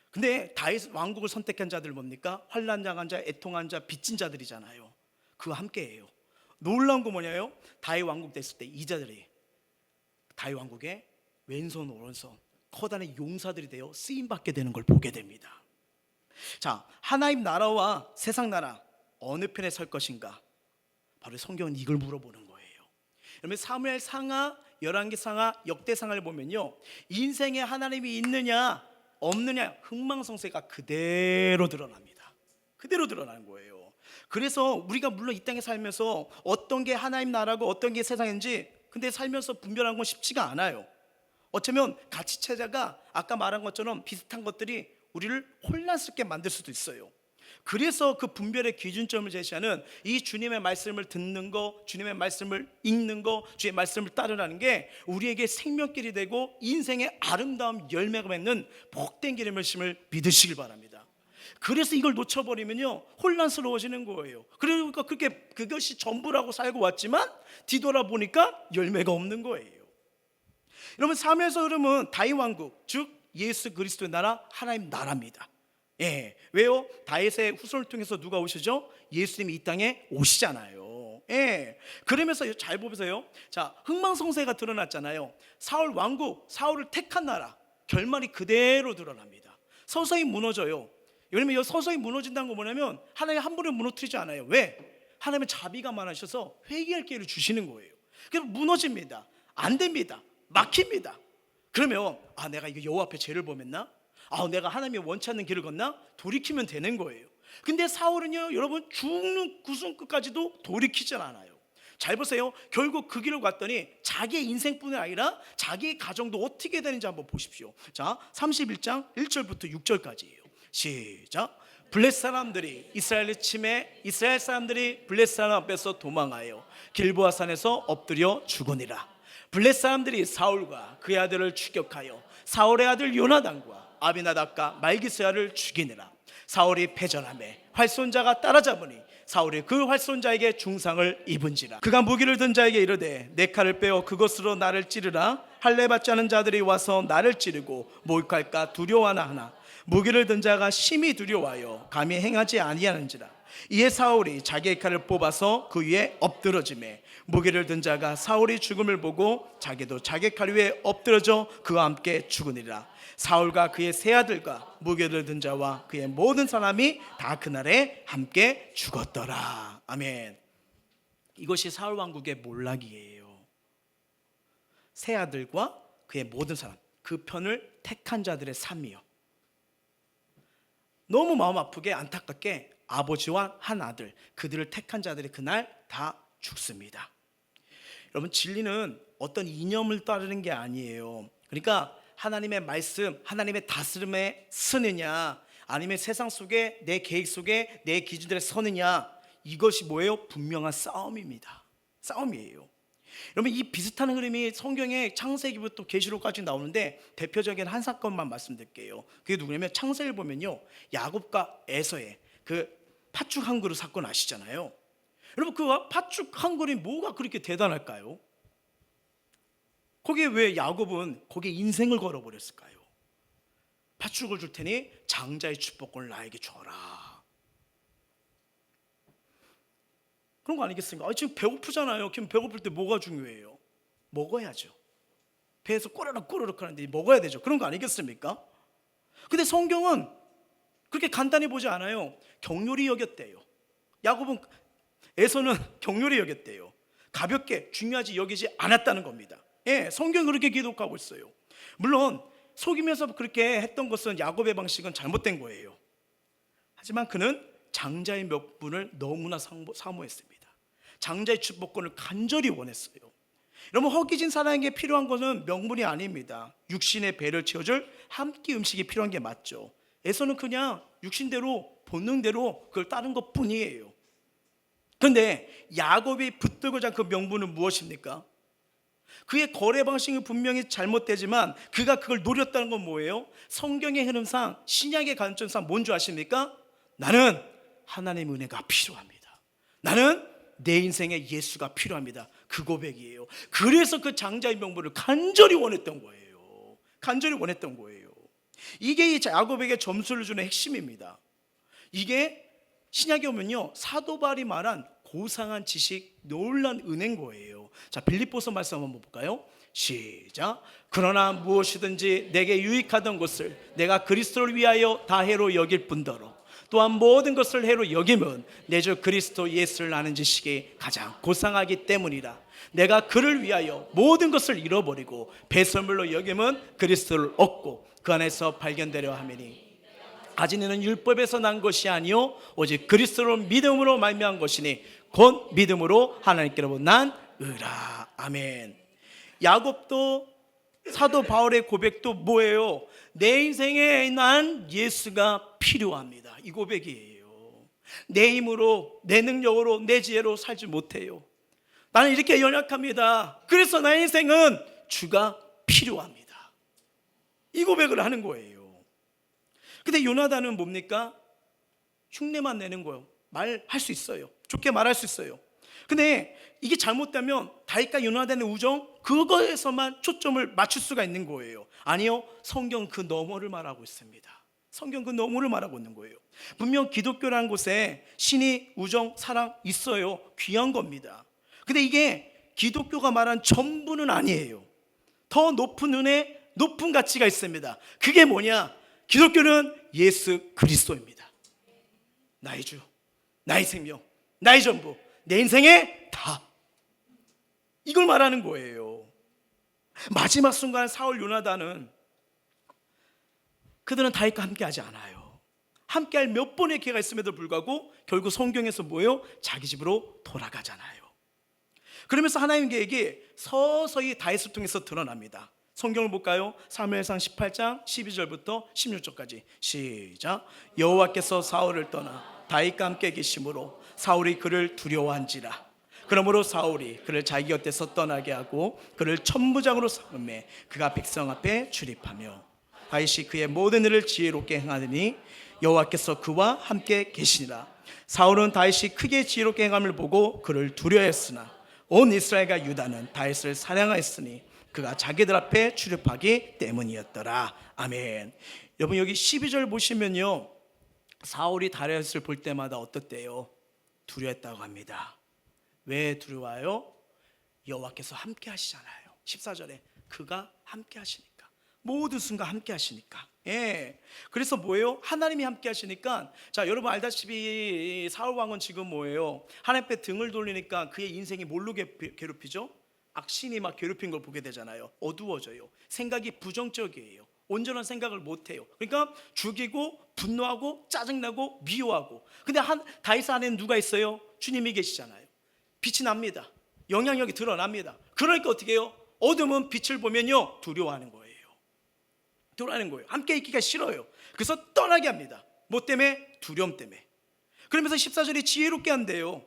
S1: 근데 다윗 왕국을 선택한 자들 뭡니까? 환난 당한 자, 애통한 자, 빚진 자들이잖아요. 그와 함께해요. 놀라운 거 뭐냐요? 다윗 왕국 됐을 때 이 자들이 다윗 왕국의 왼손 오른손 커다란 용사들이 되어 쓰임받게 되는 걸 보게 됩니다. 자, 하나님 나라와 세상 나라 어느 편에 설 것인가? 바로 성경은 이걸 물어보는 거예요. 여러분, 사무엘 상하, 열왕기 상하, 역대 상하를 보면요, 인생에 하나님이 있느냐 없느냐 흥망성쇠가 그대로 드러납니다. 그대로 드러나는 거예요. 그래서 우리가 물론 이 땅에 살면서 어떤 게 하나님 나라고 어떤 게 세상인지 근데 살면서 분별하는 건 쉽지가 않아요. 어쩌면 가치체제가 아까 말한 것처럼 비슷한 것들이 우리를 혼란스럽게 만들 수도 있어요. 그래서 그 분별의 기준점을 제시하는 이 주님의 말씀을 듣는 거, 주님의 말씀을 읽는 거, 주의 말씀을 따르라는 게 우리에게 생명길이 되고 인생의 아름다운 열매가 맺는 복된 길임을 믿으시길 바랍니다. 그래서 이걸 놓쳐버리면요 혼란스러워지는 거예요. 그러니까 그것이 전부라고 살고 왔지만 뒤돌아보니까 열매가 없는 거예요. 여러분, 삶에서 흐름은 다윗 왕국, 즉 예수 그리스도의 나라, 하나님 나라입니다. 예, 왜요? 다윗의 후손을 통해서 누가 오시죠? 예수님이 이 땅에 오시잖아요. 예, 그러면서 잘 보세요. 자, 흥망성쇠가 드러났잖아요. 사울 왕국, 사울을 택한 나라, 결말이 그대로 드러납니다. 서서히 무너져요. 왜냐면 서서히 무너진다는 거 뭐냐면 하나님 한 번에 무너뜨리지 않아요. 왜? 하나님은 자비가 많으셔서 회개할 기회를 주시는 거예요. 그래서 무너집니다. 안 됩니다. 막힙니다. 그러면 내가 이거 여호와 앞에 죄를 범했나? 내가 하나님이 원치 않는 길을 걷나? 돌이키면 되는 거예요. 근데 사울은요, 여러분, 죽는 구순끝까지도 돌이키질 않아요. 잘 보세요. 결국 그 길을 갔더니 자기의 인생뿐만 아니라 자기의 가정도 어떻게 되는지 한번 보십시오. 자, 31장 1절부터 6절까지예요. 시작. 블렛 사람들이 이스라엘을 침해 이스라엘 사람들이 블렛 사람 앞에서 도망하여 길보아 산에서 엎드려 죽으니라. 블렛 사람들이 사울과 그의 아들을 추격하여 사울의 아들 요나단과 아비나답과 말기스야를 죽이니라. 사울이 패전하매 활손자가 따라잡으니 사울이 그 활손자에게 중상을 입은지라. 그가 무기를 든 자에게 이르되 내 칼을 빼어 그것으로 나를 찌르라. 할례 받지 않은 자들이 와서 나를 찌르고 모욕할까 두려워하나 하나 무기를 든 자가 심히 두려워하여 감히 행하지 아니하는지라. 이에 사울이 자기의 칼을 뽑아서 그 위에 엎드러지매 무기를 든 자가 사울이 죽음을 보고 자기도 자기 칼 위에 엎드러져 그와 함께 죽으니라. 사울과 그의 세 아들과 무기를 든 자와 그의 모든 사람이 다 그날에 함께 죽었더라. 아멘. 이것이 사울 왕국의 몰락이에요. 세 아들과 그의 모든 사람, 그 편을 택한 자들의 삶이요. 너무 마음 아프게 안타깝게 아버지와 한 아들, 그들을 택한 자들이 그날 다 죽습니다. 여러분, 진리는 어떤 이념을 따르는 게 아니에요. 그러니까 하나님의 말씀, 하나님의 다스림에 서느냐, 아니면 세상 속에 내 계획 속에 내 기준들에 서느냐, 이것이 뭐예요? 분명한 싸움입니다. 싸움이에요. 여러분, 이 비슷한 흐름이 성경의 창세기부터 계시록까지 나오는데 대표적인 한 사건만 말씀드릴게요. 그게 누구냐면 창세기를 보면요, 야곱과 에서의 그 팥죽 한 그릇 사건 아시잖아요. 여러분, 그 팥죽 한 그릇이 뭐가 그렇게 대단할까요? 거기에 왜 야곱은 거기에 인생을 걸어버렸을까요? 팥죽을 줄 테니 장자의 축복권을 나에게 줘라. 그런 거 아니겠습니까? 지금 배고프잖아요. 지금 배고플 때 뭐가 중요해요? 먹어야죠. 배에서 꼬르륵 꼬르륵 하는데 먹어야 되죠. 그런 거 아니겠습니까? 근데 성경은 그렇게 간단히 보지 않아요. 격렬히 여겼대요. 야곱은, 에서는 격렬히 여겼대요. 가볍게 중요하지 여기지 않았다는 겁니다. 예, 성경은 그렇게 기록하고 있어요. 물론 속이면서 그렇게 했던 것은 야곱의 방식은 잘못된 거예요. 하지만 그는 장자의 명분을 너무나 사모했습니다. 장자의 축복권을 간절히 원했어요. 여러분, 허기진 사람에게 필요한 것은 명분이 아닙니다. 육신의 배를 채워줄 한 끼 음식이 필요한 게 맞죠. 에서는 그냥 육신대로 본능대로 그걸 따른 것 뿐이에요. 그런데 야곱이 붙들고자 한 그 명분은 무엇입니까? 그의 거래 방식은 분명히 잘못되지만 그가 그걸 노렸다는 건 뭐예요? 성경의 흐름상, 신약의 관점상 뭔 줄 아십니까? 나는 하나님의 은혜가 필요합니다. 나는 내 인생에 예수가 필요합니다. 그 고백이에요. 그래서 그 장자의 명분을 간절히 원했던 거예요. 간절히 원했던 거예요. 이게 이 야곱에게 점수를 주는 핵심입니다. 이게 신약에 오면요, 사도 바울이 말한 고상한 지식, 놀란 은혜인 거예요. 자, 빌립보서 말씀 한번 볼까요? 시작. 그러나 무엇이든지 내게 유익하던 것을 내가 그리스도를 위하여 다 해로 여길 뿐더러 또한 모든 것을 해로 여기면 내 주 그리스도 예수를 아는 지식이 가장 고상하기 때문이라. 내가 그를 위하여 모든 것을 잃어버리고 배설물로 여기면 그리스도를 얻고 그 안에서 발견되려 하매니 아직 너는 율법에서 난 것이 아니요 오직 그리스도로 믿음으로 말미암은 것이니 곧 믿음으로 하나님께로 난 의라. 아멘. 야곱도 사도 바울의 고백도 뭐예요? 내 인생에 난 예수가 필요합니다. 이 고백이에요. 내 힘으로, 내 능력으로, 내 지혜로 살지 못해요. 나는 이렇게 연약합니다. 그래서 나의 인생은 주가 필요합니다. 이 고백을 하는 거예요. 근데 요나단은 뭡니까? 흉내만 내는 거예요. 말할 수 있어요. 좋게 말할 수 있어요. 근데 이게 잘못되면 다윗과 요나단의 우정, 그거에서만 초점을 맞출 수가 있는 거예요. 아니요, 성경 그 너머를 말하고 있습니다. 성경 그 너머를 말하고 있는 거예요. 분명 기독교라는 곳에 신이, 우정, 사랑 있어요. 귀한 겁니다. 근데 이게 기독교가 말한 전부는 아니에요. 더 높은 은혜, 높은 가치가 있습니다. 그게 뭐냐? 기독교는 예수 그리스도입니다. 나의 주, 나의 생명, 나의 전부, 내 인생의 다, 이걸 말하는 거예요. 마지막 순간 사울 요나단은 그들은 다윗과 함께하지 않아요. 함께할 몇 번의 기회가 있음에도 불구하고 결국 성경에서 뭐예요? 자기 집으로 돌아가잖아요. 그러면서 하나님 계획이 서서히 다윗을 통해서 드러납니다. 성경을 볼까요? 사무엘상 18장 12절부터 16절까지 시작. 여호와께서 사울을 떠나 다윗과 함께 계심으로 사울이 그를 두려워한지라. 그러므로 사울이 그를 자기 곁에서 떠나게 하고 그를 천부장으로 삼음에 그가 백성 앞에 출입하며 다윗이 그의 모든 일을 지혜롭게 행하더니 여호와께서 그와 함께 계시니라. 사울은 다윗이 크게 지혜롭게 행함을 보고 그를 두려워했으나 온 이스라엘과 유다는 다윗을 사랑하였으니 그가 자기들 앞에 출입하기 때문이었더라. 아멘. 여러분 여기 12절 보시면요, 사울이 다윗을 볼 때마다 어떻대요? 두려웠다고 합니다. 왜 두려워요? 여호와께서 함께 하시잖아요. 14절에 그가 함께 하시니까, 모든 순간 함께 하시니까. 예. 그래서 뭐예요? 하나님이 함께 하시니까. 자, 여러분 알다시피 사울 왕은 지금 뭐예요? 하나님 앞에 등을 돌리니까 그의 인생이 뭘로 괴롭히죠? 악신이 막 괴롭힌 걸 보게 되잖아요. 어두워져요. 생각이 부정적이에요. 온전한 생각을 못해요. 그러니까 죽이고 분노하고 짜증나고 미워하고. 근데 다윗 안에는 누가 있어요? 주님이 계시잖아요. 빛이 납니다. 영향력이 드러납니다. 그러니까 어떻게 해요? 어둠은 빛을 보면요, 두려워하는 거예요. 두려워하는 거예요. 함께 있기가 싫어요. 그래서 떠나게 합니다. 뭐 때문에? 두려움 때문에. 그러면서 14절에 지혜롭게 한대요.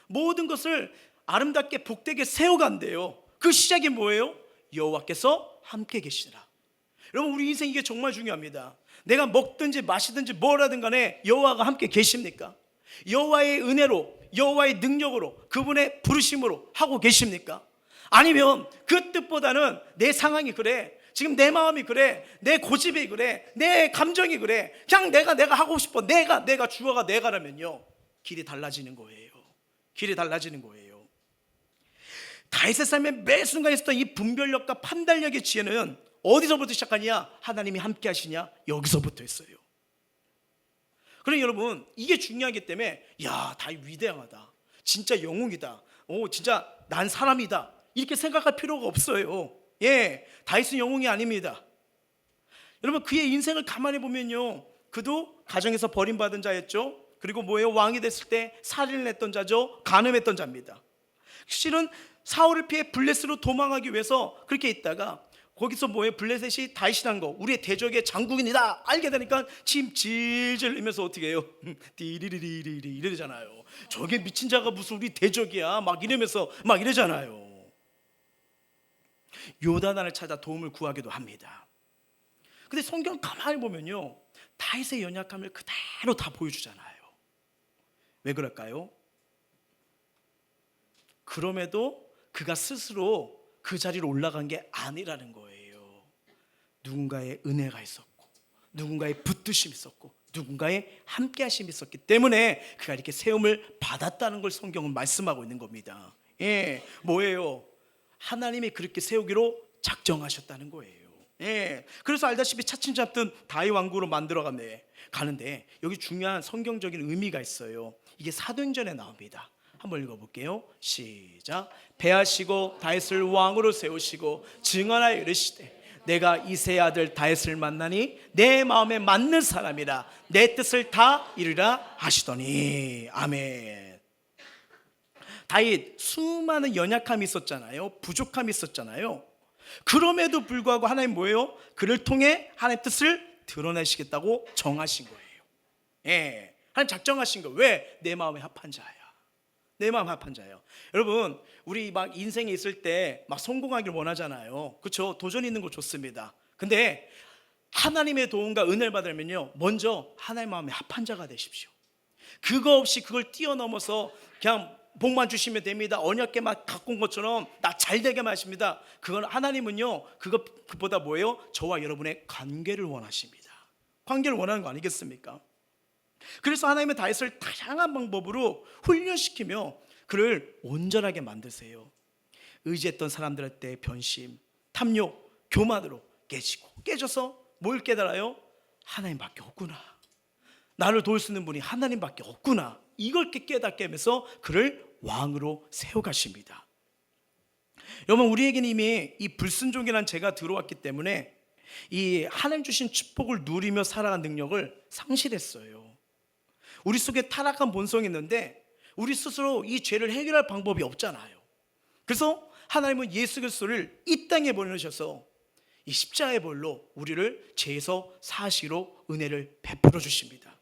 S1: 모든 것을 아름답게 복되게 세워간대요. 그 시작이 뭐예요? 여호와께서 함께 계시라. 여러분 우리 인생 이게 정말 중요합니다. 내가 먹든지 마시든지 뭘 하든 간에 여호와가 함께 계십니까? 여호와의 은혜로, 여호와의 능력으로, 그분의 부르심으로 하고 계십니까? 아니면 그 뜻보다는 내 상황이 그래, 지금 내 마음이 그래, 내 고집이 그래, 내 감정이 그래, 그냥 내가 하고 싶어, 내가 주어가 내가라면요, 길이 달라지는 거예요. 길이 달라지는 거예요. 다윗의 삶의 매 순간에 있었던 이 분별력과 판단력의 지혜는 어디서부터 시작하냐? 하나님이 함께 하시냐? 여기서부터 했어요. 그러니 여러분 이게 중요하기 때문에, 야, 다윗 위대하다, 진짜 영웅이다, 진짜 난 사람이다, 이렇게 생각할 필요가 없어요. 예, 다윗은 영웅이 아닙니다. 여러분 그의 인생을 가만히 보면요, 그도 가정에서 버림받은 자였죠. 그리고 뭐예요? 왕이 됐을 때 살인을 했던 자죠. 간음했던 자입니다. 실은 사울을 피해 블레셋으로 도망하기 위해서 그렇게 있다가 거기서 뭐예요? 블레셋이 다윗이라는 거, 우리의 대적의 장국인이다 알게 되니까 침 질질 흘리면서 어떻게 해요? 띠리리리리 이러잖아요. 저게 미친 자가 무슨 우리 대적이야 막 이러면서 막 이러잖아요. 요단을 찾아 도움을 구하기도 합니다. 근데 성경 가만히 보면요, 다윗의 연약함을 그대로 다 보여주잖아요. 왜 그럴까요? 그럼에도 그가 스스로 그 자리로 올라간 게 아니라는 거예요. 누군가의 은혜가 있었고, 누군가의 붙드심이 있었고, 누군가의 함께 하심이 있었기 때문에 그가 이렇게 세움을 받았다는 걸 성경은 말씀하고 있는 겁니다. 예, 뭐예요? 하나님이 그렇게 세우기로 작정하셨다는 거예요. 예, 그래서 알다시피 차츰 잡든 다윗 왕국으로 만들어 가는데 여기 중요한 성경적인 의미가 있어요. 이게 사도행전에 나옵니다. 한번 읽어볼게요. 시작. 배하시고 다윗을 왕으로 세우시고 증언하여 이르시되 내가 이새의 아들 다윗을 만나니 내 마음에 맞는 사람이라 내 뜻을 다 이루라 하시더니. 아멘. 다윗 수많은 연약함이 있었잖아요. 부족함이 있었잖아요. 그럼에도 불구하고 하나님 뭐예요? 그를 통해 하나님의 뜻을 드러내시겠다고 정하신 거예요. 예, 하나님 작정하신 거예요. 왜? 내 마음에 합한 자야. 내 마음 합한 자예요. 여러분 우리 막 인생에 있을 때 막 성공하길 원하잖아요. 그렇죠? 도전 있는 거 좋습니다. 근데 하나님의 도움과 은혜를 받으면요, 먼저 하나님 마음에 합한 자가 되십시오. 그거 없이 그걸 뛰어넘어서 그냥 복만 주시면 됩니다, 언약계 막 갖고 온 것처럼 나 잘되게만 하십니다. 그건 하나님은요, 그보다 뭐예요? 저와 여러분의 관계를 원하십니다. 관계를 원하는 거 아니겠습니까? 그래서 하나님의 다윗을 다양한 방법으로 훈련시키며 그를 온전하게 만드세요. 의지했던 사람들한테 변심, 탐욕, 교만으로 깨져서 뭘 깨달아요? 하나님밖에 없구나, 나를 도울 수 있는 분이 하나님밖에 없구나, 이걸 깨닫게 하면서 그를 왕으로 세워가십니다. 여러분 우리에게는 이미 이 불순종이라는 죄가 들어왔기 때문에 이 하나님 주신 축복을 누리며 살아가는 능력을 상실했어요. 우리 속에 타락한 본성이 있는데 우리 스스로 이 죄를 해결할 방법이 없잖아요. 그래서 하나님은 예수 그리스도를 이 땅에 보내셔서 이 십자가의 벌로 우리를 죄에서 사시로 은혜를 베풀어 주십니다.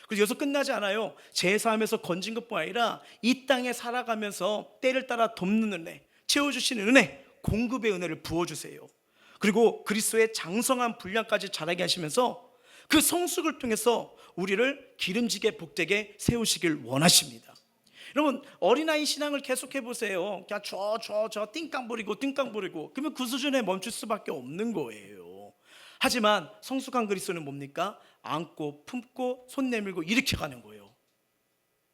S1: 그래서 여기서 끝나지 않아요. 죄사함에서 건진 것뿐 아니라 이 땅에 살아가면서 때를 따라 돕는 은혜, 채워주시는 은혜, 공급의 은혜를 부어주세요. 그리고 그리스도의 장성한 분량까지 자라게 하시면서 그 성숙을 통해서 우리를 기름지게 복되게 세우시길 원하십니다. 여러분, 어린아이 신앙을 계속해 보세요. 그냥 저 띵깡 부리고 그러면 그 수준에 멈출 수밖에 없는 거예요. 하지만 성숙한 그리스도는 뭡니까? 안고 품고 손 내밀고 이렇게 가는 거예요.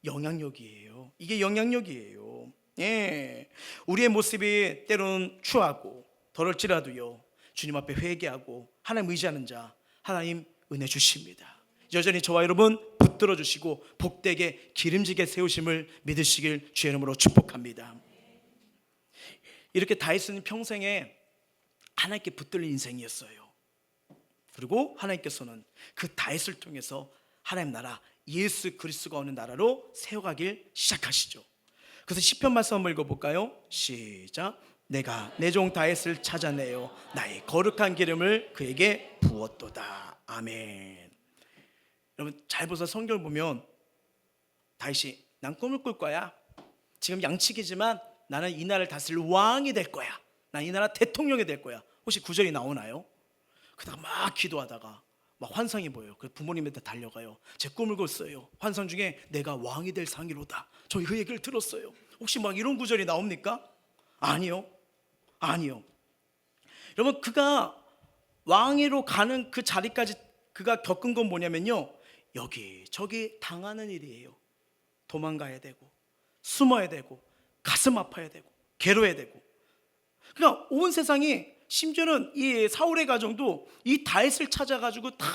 S1: 영향력이에요. 이게 영향력이에요. 예. 우리의 모습이 때로는 추하고 더럴지라도요, 주님 앞에 회개하고 하나님 의지하는 자, 하나님 은혜 주십니다. 여전히 저와 여러분 붙들어 주시고 복되게 기름지게 세우심을 믿으시길 주의 이름으로 축복합니다. 이렇게 다윗은 평생에 하나님께 붙들린 인생이었어요. 그리고 하나님께서는 그 다윗을 통해서 하나님 나라, 예수 그리스도가 오는 나라로 세워가길 시작하시죠. 그래서 시편 말씀 한번 읽어볼까요? 시작. 내가 내 종 다윗을 찾아내어 나의 거룩한 기름을 그에게 부었도다. 아멘. 여러분 잘 보세요. 성경을 보면 다윗이 난 꿈을 꿀 거야. 지금 양치기지만 나는 이 나라를 다스릴 왕이 될 거야. 난 이 나라 대통령이 될 거야. 혹시 구절이 나오나요? 그다가 막 기도하다가 막 환상이 보여요. 그래서 부모님한테 달려가요. 제 꿈을 꿨어요. 환상 중에 내가 왕이 될 상이로다. 저 그 얘기를 들었어요. 혹시 막 이런 구절이 나옵니까? 아니요. 여러분 그가 왕위로 가는 그 자리까지 그가 겪은 건 뭐냐면요, 여기저기 당하는 일이에요. 도망가야 되고 숨어야 되고 가슴 아파야 되고 괴로워야 되고. 그러니까 온 세상이, 심지어는 이 사울의 가정도 이 다윗을 찾아가지고 다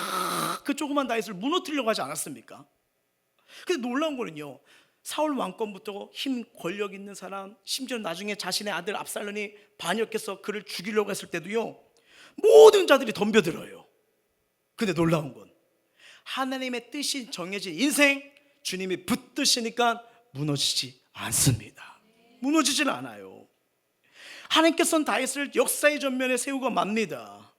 S1: 그 조그만 다윗을 무너뜨리려고 하지 않았습니까? 근데 놀라운 거는요, 사울 왕권부터 힘 권력 있는 사람, 심지어 나중에 자신의 아들 압살롬이 반역해서 그를 죽이려고 했을 때도요, 모든 자들이 덤벼들어요. 근데 놀라운 건 하나님의 뜻이 정해진 인생, 주님이 붙드시니까 무너지지 않습니다. 무너지질 않아요. 하나님께서는 다윗을 역사의 전면에 세우고 맙니다.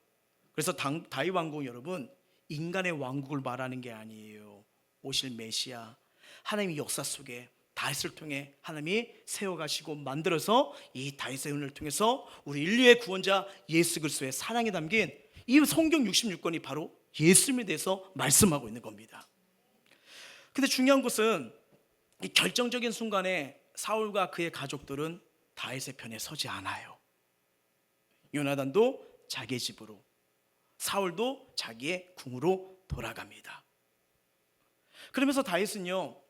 S1: 그래서 다윗 왕국, 여러분 인간의 왕국을 말하는 게 아니에요. 오실 메시아, 하나님의 역사 속에 다윗을 통해 하나님이 세워가시고 만들어서 이 다윗의 은혜를 통해서 우리 인류의 구원자 예수 그리스도의 사랑이 담긴 이 성경 66권이 바로 예수님에 대해서 말씀하고 있는 겁니다. 근데 중요한 것은 이 결정적인 순간에 사울과 그의 가족들은 다윗의 편에 서지 않아요. 요나단도 자기의 집으로, 사울도 자기의 궁으로 돌아갑니다. 그러면서 다윗은요,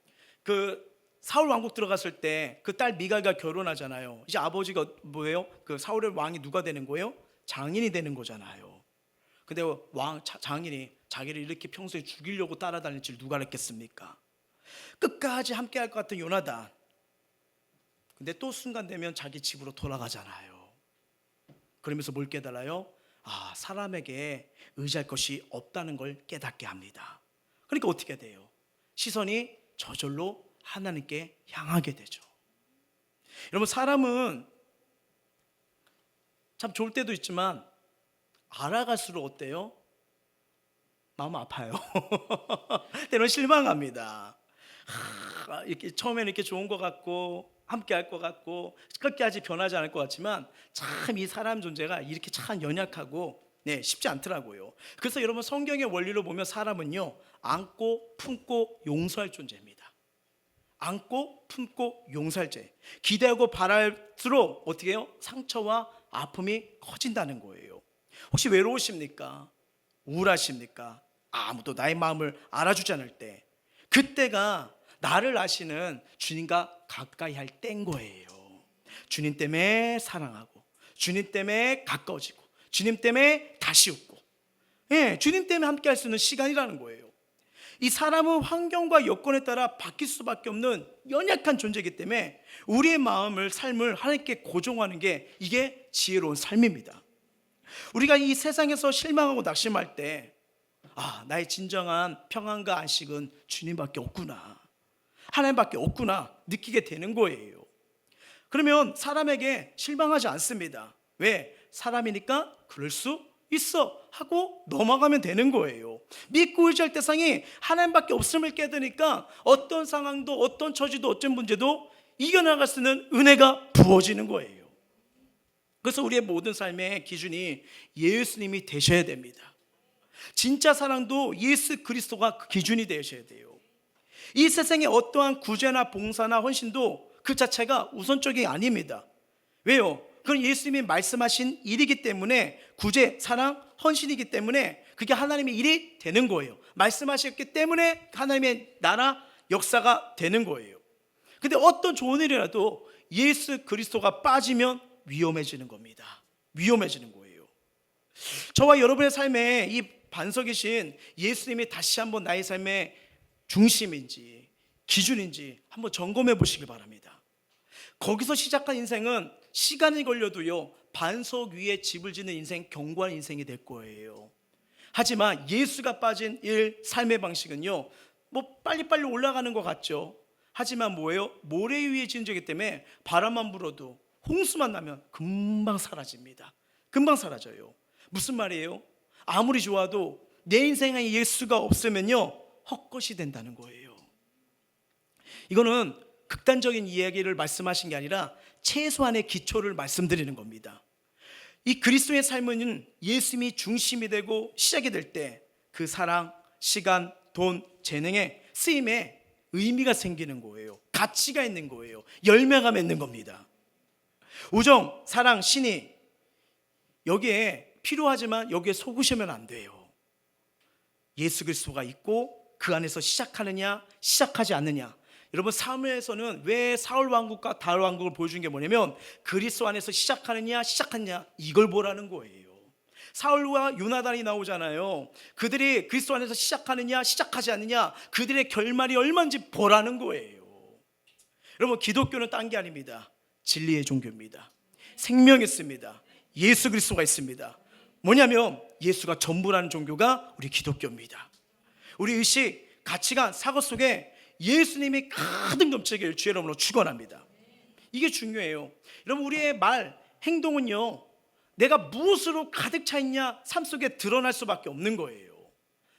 S1: 그 사울 왕국 들어갔을 때 그 딸 미갈과 결혼하잖아요. 이제 아버지가 뭐예요? 그 사울의 왕이 누가 되는 거예요? 장인이 되는 거잖아요. 근데 장인이 자기를 이렇게 평소에 죽이려고 따라다닐 줄 누가 알았겠습니까? 끝까지 함께 할 것 같은 요나단. 근데 또 순간 되면 자기 집으로 돌아가잖아요. 그러면서 뭘 깨달아요? 아, 사람에게 의지할 것이 없다는 걸 깨닫게 합니다. 그러니까 어떻게 돼요? 시선이 저절로 하나님께 향하게 되죠. 여러분 사람은 참 좋을 때도 있지만 알아갈수록 어때요? 마음 아파요. 때로는 실망합니다. 이렇게 처음에는 이렇게 좋은 것 같고 함께 할 것 같고 끝까지 변하지 않을 것 같지만 참 이 사람 존재가 이렇게 참 연약하고 쉽지 않더라고요. 그래서 여러분 성경의 원리로 보면 사람은요, 안고 품고 용서할 존재입니다. 안고 품고 용서할 죄. 기대하고 바랄수록 어떻게 해요? 상처와 아픔이 커진다는 거예요. 혹시 외로우십니까? 우울하십니까? 아무도 나의 마음을 알아주지 않을 때, 그때가 나를 아시는 주님과 가까이 할 때인 거예요. 주님 때문에 사랑하고, 주님 때문에 가까워지고, 주님 때문에 다시 웃고, 주님 때문에 함께 할 수 있는 시간이라는 거예요. 이 사람은 환경과 여건에 따라 바뀔 수밖에 없는 연약한 존재이기 때문에 우리의 마음을, 삶을 하나님께 고정하는 게 이게 지혜로운 삶입니다. 우리가 이 세상에서 실망하고 낙심할 때, 나의 진정한 평안과 안식은 주님밖에 없구나, 하나님밖에 없구나 느끼게 되는 거예요. 그러면 사람에게 실망하지 않습니다. 왜? 사람이니까 그럴 수 있어 하고 넘어가면 되는 거예요. 믿고 의지할 대상이 하나님밖에 없음을 깨닫으니까 어떤 상황도, 어떤 처지도, 어떤 문제도 이겨나갈 수 있는 은혜가 부어지는 거예요. 그래서 우리의 모든 삶의 기준이 예수님이 되셔야 됩니다. 진짜 사랑도 예수 그리스도가 그 기준이 되셔야 돼요. 이 세상에 어떠한 구제나 봉사나 헌신도 그 자체가 우선적이 아닙니다. 왜요? 그건 예수님이 말씀하신 일이기 때문에, 구제, 사랑, 헌신이기 때문에 그게 하나님의 일이 되는 거예요. 말씀하셨기 때문에 하나님의 나라 역사가 되는 거예요. 근데 어떤 좋은 일이라도 예수 그리스도가 빠지면 위험해지는 겁니다. 위험해지는 거예요. 저와 여러분의 삶에 이 반석이신 예수님이 다시 한번 나의 삶의 중심인지 기준인지 한번 점검해 보시길 바랍니다. 거기서 시작한 인생은 시간이 걸려도요, 반석 위에 집을 짓는 인생, 견고한 인생이 될 거예요. 하지만 예수가 빠진 삶의 방식은요, 뭐 빨리빨리 올라가는 것 같죠. 하지만 뭐예요? 모래 위에 지은 적이기 때문에 바람만 불어도, 홍수만 나면 금방 사라집니다. 금방 사라져요. 무슨 말이에요? 아무리 좋아도 내 인생에 예수가 없으면요, 헛것이 된다는 거예요. 이거는 극단적인 이야기를 말씀하신 게 아니라 최소한의 기초를 말씀드리는 겁니다. 이 그리스도의 삶은 예수님이 중심이 되고 시작이 될 때 그 사랑, 시간, 돈, 재능에 쓰임에 의미가 생기는 거예요. 가치가 있는 거예요. 열매가 맺는 겁니다. 우정, 사랑, 신의 여기에 필요하지만 여기에 속으시면 안 돼요. 예수 그리스도가 있고 그 안에서 시작하느냐 시작하지 않느냐. 여러분, 사무엘에서는 왜 사울 왕국과 다윗 왕국을 보여준 게 뭐냐면 그리스도 안에서 시작하느냐 시작하느냐 이걸 보라는 거예요. 사울과 요나단이 나오잖아요. 그들이 그리스도 안에서 시작하느냐 시작하지 않느냐, 그들의 결말이 얼마인지 보라는 거예요. 여러분, 기독교는 딴 게 아닙니다. 진리의 종교입니다. 생명이 있습니다. 예수 그리스도가 있습니다. 뭐냐면 예수가 전부라는 종교가 우리 기독교입니다. 우리 의식, 가치관, 사고 속에 예수님이 가득 넘치길 주의 이름으로 축원합니다. 이게 중요해요. 여러분, 우리의 말, 행동은요, 내가 무엇으로 가득 차 있냐 삶 속에 드러날 수밖에 없는 거예요.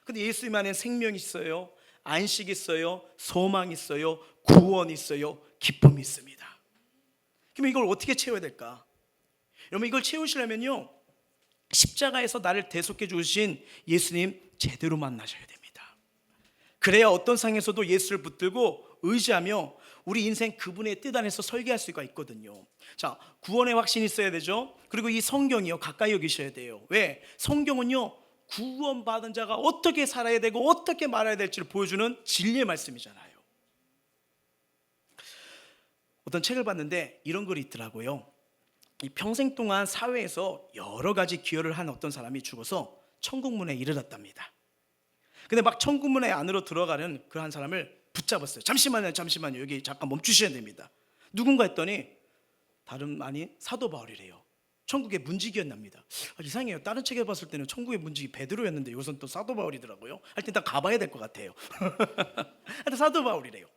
S1: 근데 예수님 안에 생명이 있어요. 안식이 있어요. 소망이 있어요. 구원이 있어요. 기쁨이 있습니다. 그럼 이걸 어떻게 채워야 될까? 여러분, 이걸 채우시려면요, 십자가에서 나를 대속해 주신 예수님 제대로 만나셔야 됩니다. 그래야 어떤 상황에서도 예수를 붙들고 의지하며 우리 인생 그분의 뜻 안에서 설계할 수가 있거든요. 자, 구원의 확신이 있어야 되죠. 그리고 이 성경이요, 가까이 여기셔야 돼요. 왜? 성경은요, 구원받은 자가 어떻게 살아야 되고 어떻게 말해야 될지를 보여주는 진리의 말씀이잖아요. 어떤 책을 봤는데 이런 글이 있더라고요. 이 평생 동안 사회에서 여러 가지 기여를 한 어떤 사람이 죽어서 천국문에 이르렀답니다. 근데 막 천국문에 안으로 들어가는 그 한 사람을 붙잡았어요. 잠시만요, 여기 잠깐 멈추셔야 됩니다. 누군가 했더니 다름 아닌 사도 바울이래요. 천국의 문지기였답니다. 이상해요. 다른 책에 봤을 때는 천국의 문지기 베드로였는데 여기서는 또 사도 바울이더라고요. 하여튼 다 가봐야 될 것 같아요. 하여튼 사도 바울이래요.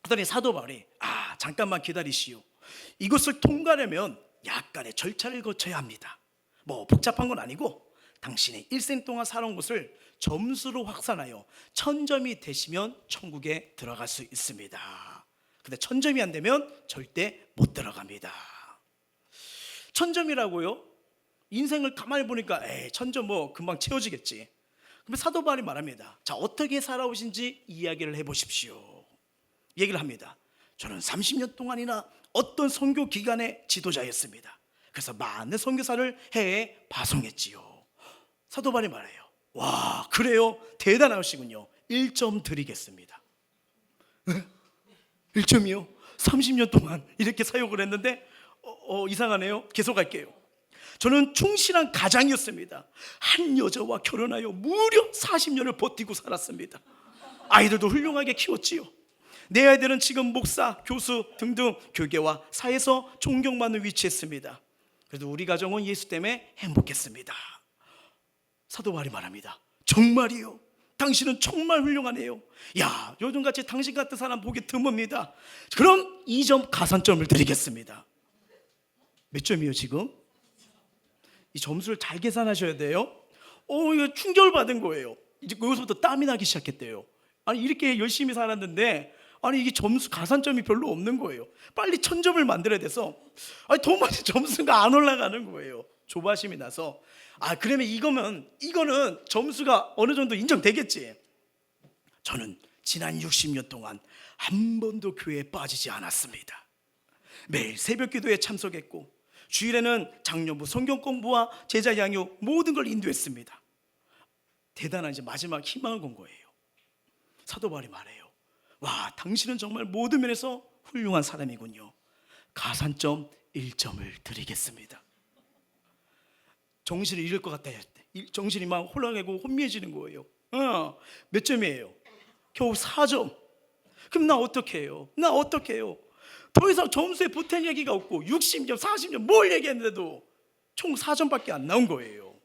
S1: 그랬더니 사도 바울이 잠깐만 기다리시오. 이것을 통과하려면 약간의 절차를 거쳐야 합니다. 뭐 복잡한 건 아니고 당신의 일생 동안 살아온 것을 점수로 확산하여 1000점이 되시면 천국에 들어갈 수 있습니다. 근데 1000점이 안 되면 절대 못 들어갑니다. 1000점이라고요? 인생을 가만히 보니까 1000점 뭐 금방 채워지겠지. 그럼 사도 바울이 말합니다. 자, 어떻게 살아오신지 이야기를 해보십시오. 얘기를 합니다. 저는 30년 동안이나 어떤 선교 기관의 지도자였습니다. 그래서 많은 선교사를 해외에 파송했지요. 사도 바울이 말해요. 와, 그래요? 대단하시군요. 1점 드리겠습니다. 1점이요? 30년 동안 이렇게 사역을 했는데 이상하네요. 계속 할게요. 저는 충실한 가장이었습니다. 한 여자와 결혼하여 무려 40년을 버티고 살았습니다. 아이들도 훌륭하게 키웠지요. 내 아이들은 지금 목사, 교수 등등 교계와 사회에서 존경받는 위치에 있습니다. 그래도 우리 가정은 예수 때문에 행복했습니다. 사도 바울이 말합니다. 정말이요? 당신은 정말 훌륭하네요. 야, 요즘같이 당신 같은 사람 보기 드뭅니다. 그럼 2점 가산점을 드리겠습니다. 몇 점이요 지금? 이 점수를 잘 계산하셔야 돼요. 이거 충격을 받은 거예요. 이제 여기서부터 땀이 나기 시작했대요. 아니, 이렇게 열심히 살았는데 이게 점수 가산점이 별로 없는 거예요. 빨리 1000점을 만들어야 돼서 도무지 점수가 안 올라가는 거예요. 조바심이 나서 그러면 이거는 점수가 어느 정도 인정되겠지. 저는 지난 60년 동안 한 번도 교회에 빠지지 않았습니다. 매일 새벽 기도에 참석했고 주일에는 장려부 성경 공부와 제자 양육 모든 걸 인도했습니다. 대단한 이제 마지막 희망을 건 거예요. 사도 바울이 말해요. 와, 당신은 정말 모든 면에서 훌륭한 사람이군요. 가산점 1점을 드리겠습니다. 정신을 잃을 것 같다. 정신이 막 혼란하고 혼미해지는 거예요. 몇 점이에요? 겨우 4점. 그럼 나 어떻게 해요? 더 이상 점수에 보탤 얘기가 없고 60점, 40점 뭘 얘기했는데도 총 4점밖에 안 나온 거예요.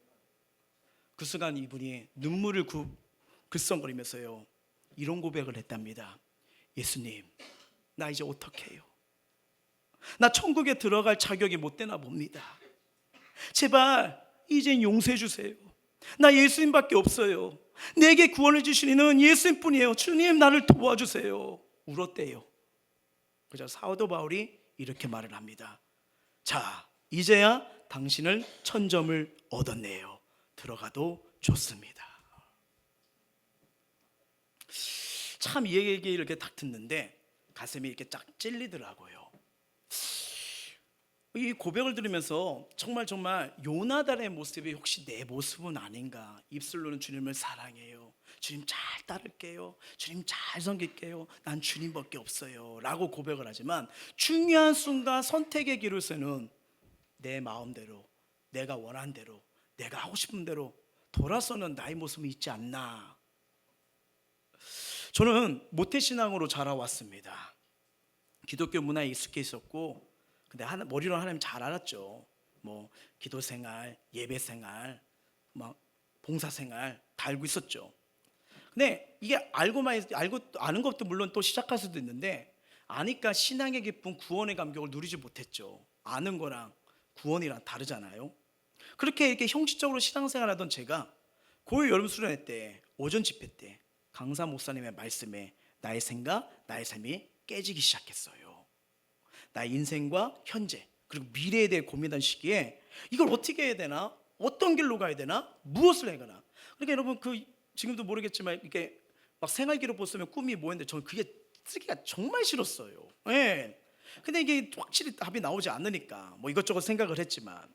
S1: 그 순간 이분이 눈물을 글썽거리면서요 이런 고백을 했답니다. 예수님, 나 이제 어떻게 해요? 나 천국에 들어갈 자격이 못 되나 봅니다. 제발 이젠 용서해 주세요. 나 예수님밖에 없어요. 내게 구원을 주신 이는 예수님뿐이에요. 주님, 나를 도와주세요. 울었대요. 그저 사도 바울이 이렇게 말을 합니다. 자, 이제야 당신을 1000점을 얻었네요. 들어가도 좋습니다. 참 이 얘기 이렇게 딱 듣는데 가슴이 이렇게 쫙 찔리더라고요. 이 고백을 들으면서 정말 요나단의 모습이 혹시 내 모습은 아닌가. 입술로는 주님을 사랑해요, 주님 잘 따를게요, 주님 잘 섬길게요, 난 주님밖에 없어요 라고 고백을 하지만 중요한 순간 선택의 기로서는 내 마음대로, 내가 원하는 대로, 내가 하고 싶은 대로 돌아서는 나의 모습이 있지 않나. 저는 모태신앙으로 자라왔습니다. 기독교 문화에 익숙해 있었고, 근데 머리로 하나님 잘 알았죠. 뭐 기도생활, 예배생활, 막 봉사생활 다 알고 있었죠. 근데 이게 알고 아는 것도 물론 또 시작할 수도 있는데, 아니까 신앙의 기쁨, 구원의 감격을 누리지 못했죠. 아는 거랑 구원이랑 다르잖아요. 그렇게 이렇게 형식적으로 신앙생활하던 제가 고1 여름 수련회 때, 오전 집회 때 강사 목사님의 말씀에 나의 생각, 나의 삶이 깨지기 시작했어요. 나의 인생과 현재 그리고 미래에 대해 고민한 시기에 이걸 어떻게 해야 되나, 어떤 길로 가야 되나, 무엇을 해야 되나. 그러니까 여러분 지금도 모르겠지만 이렇게 막 생활기록 보시면 꿈이 뭐였는데 저는 그게 쓰기가 정말 싫었어요. 예. 근데 이게 확실히 답이 나오지 않으니까 뭐 이것저것 생각을 했지만,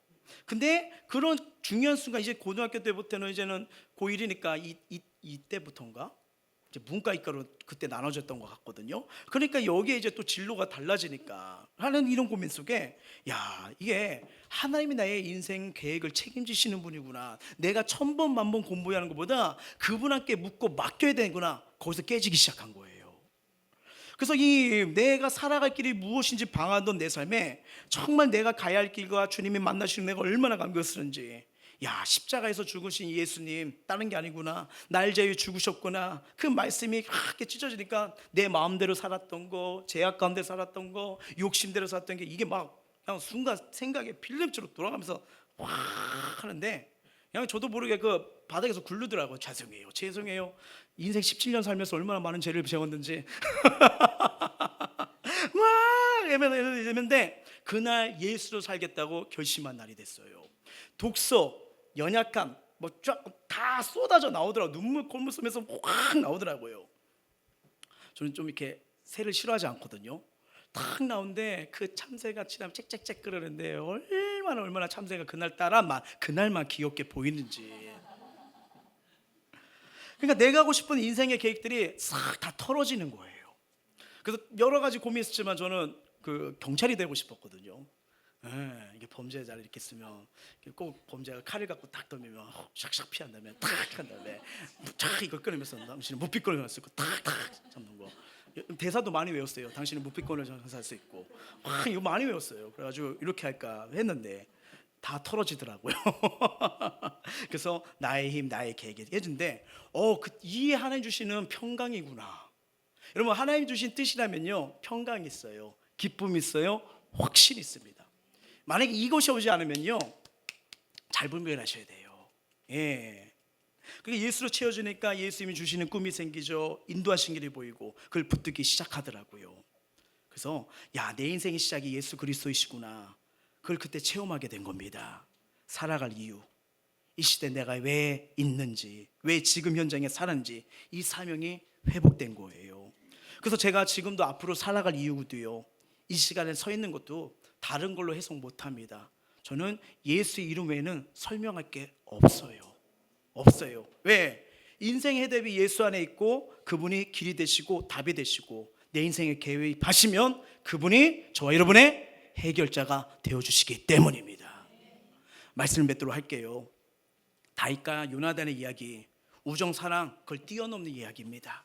S1: 근데 그런 중요한 순간, 이제 고등학교 때부터는 이제는 고1이니까 이때부터인가 이제 문과이과로 그때 나눠졌던 것 같거든요. 그러니까 여기에 이제 또 진로가 달라지니까 하는 이런 고민 속에, 야, 이게 하나님이 나의 인생 계획을 책임지시는 분이구나. 내가 1000번 만번 공부하는 것보다 그분께 묻고 맡겨야 되는구나. 거기서 깨지기 시작한 거예요. 그래서 내가 살아갈 길이 무엇인지 방황하던 내 삶에 정말 내가 가야 할 길과 주님이 만나시는 내가 얼마나 감격스러운지, 야, 십자가에서 죽으신 예수님 다른 게 아니구나, 날 제위해 죽으셨구나, 그 말씀이 그렇게 찢어지니까 내 마음대로 살았던 거, 제약 가운데 살았던 거, 욕심대로 살았던 게 이게 막 그냥 순간 생각에 필름처럼 돌아가면서 확 하는데, 그냥 저도 모르게 그 바닥에서 굴르더라고요. 죄송해요, 인생 17년 살면서 얼마나 많은 죄를 지었는지 막 이러는데, 그날 예수로 살겠다고 결심한 날이 됐어요. 독서, 연약함 뭐 쫙 다 쏟아져 나오더라고요. 눈물 콧물 쏘면서 확 나오더라고요. 저는 좀 이렇게 새를 싫어하지 않거든요. 탁 나오는데 그 참새가 지나면 짹짹짹 끓는데 얼마나 참새가 그날만 귀엽게 보이는지. 그러니까 내가 하고 싶은 인생의 계획들이 싹 다 털어지는 거예요. 그래서 여러 가지 고민했지만 저는 그 경찰이 되고 싶었거든요. 이게 범죄자를 이렇게 쓰면 꼭 범죄가 칼을 갖고 딱 덤비면 샥샥 피한 다음에 탁 한 다음에 탁 이걸 끊으면서 당신은 무피권을 갖고 있고 탁탁 잡는 거. 대사도 많이 외웠어요. 당신은 무피권을 장사할 수 있고. 이거 많이 외웠어요. 그래가지고 이렇게 할까 했는데 다 털어지더라고요. 그래서 나의 힘, 나의 계획이 해준데, 이 하나님 주시는 평강이구나. 여러분, 하나님 주신 뜻이라면요, 평강이 있어요, 기쁨이 있어요, 확신이 있습니다. 만약에 이것이 오지 않으면요, 잘 분별하셔야 돼요. 예. 그게 예수로 채워지니까 예수님이 주시는 꿈이 생기죠. 인도하신 길이 보이고 그걸 붙들기 시작하더라고요. 그래서 내 인생의 시작이 예수 그리스도이시구나, 그걸 그때 체험하게 된 겁니다. 살아갈 이유, 이 시대에 내가 왜 있는지, 왜 지금 현장에 사는지, 이 사명이 회복된 거예요. 그래서 제가 지금도 앞으로 살아갈 이유도요, 이 시간에 서 있는 것도 다른 걸로 해석 못합니다. 저는 예수의 이름 외에는 설명할 게 없어요. 왜? 인생의 해답이 예수 안에 있고 그분이 길이 되시고 답이 되시고 내 인생에 개입하시면 그분이 저와 여러분의 해결자가 되어주시기 때문입니다. 말씀을 맺도록 할게요. 다윗과 요나단의 이야기, 우정, 사랑, 그걸 뛰어넘는 이야기입니다.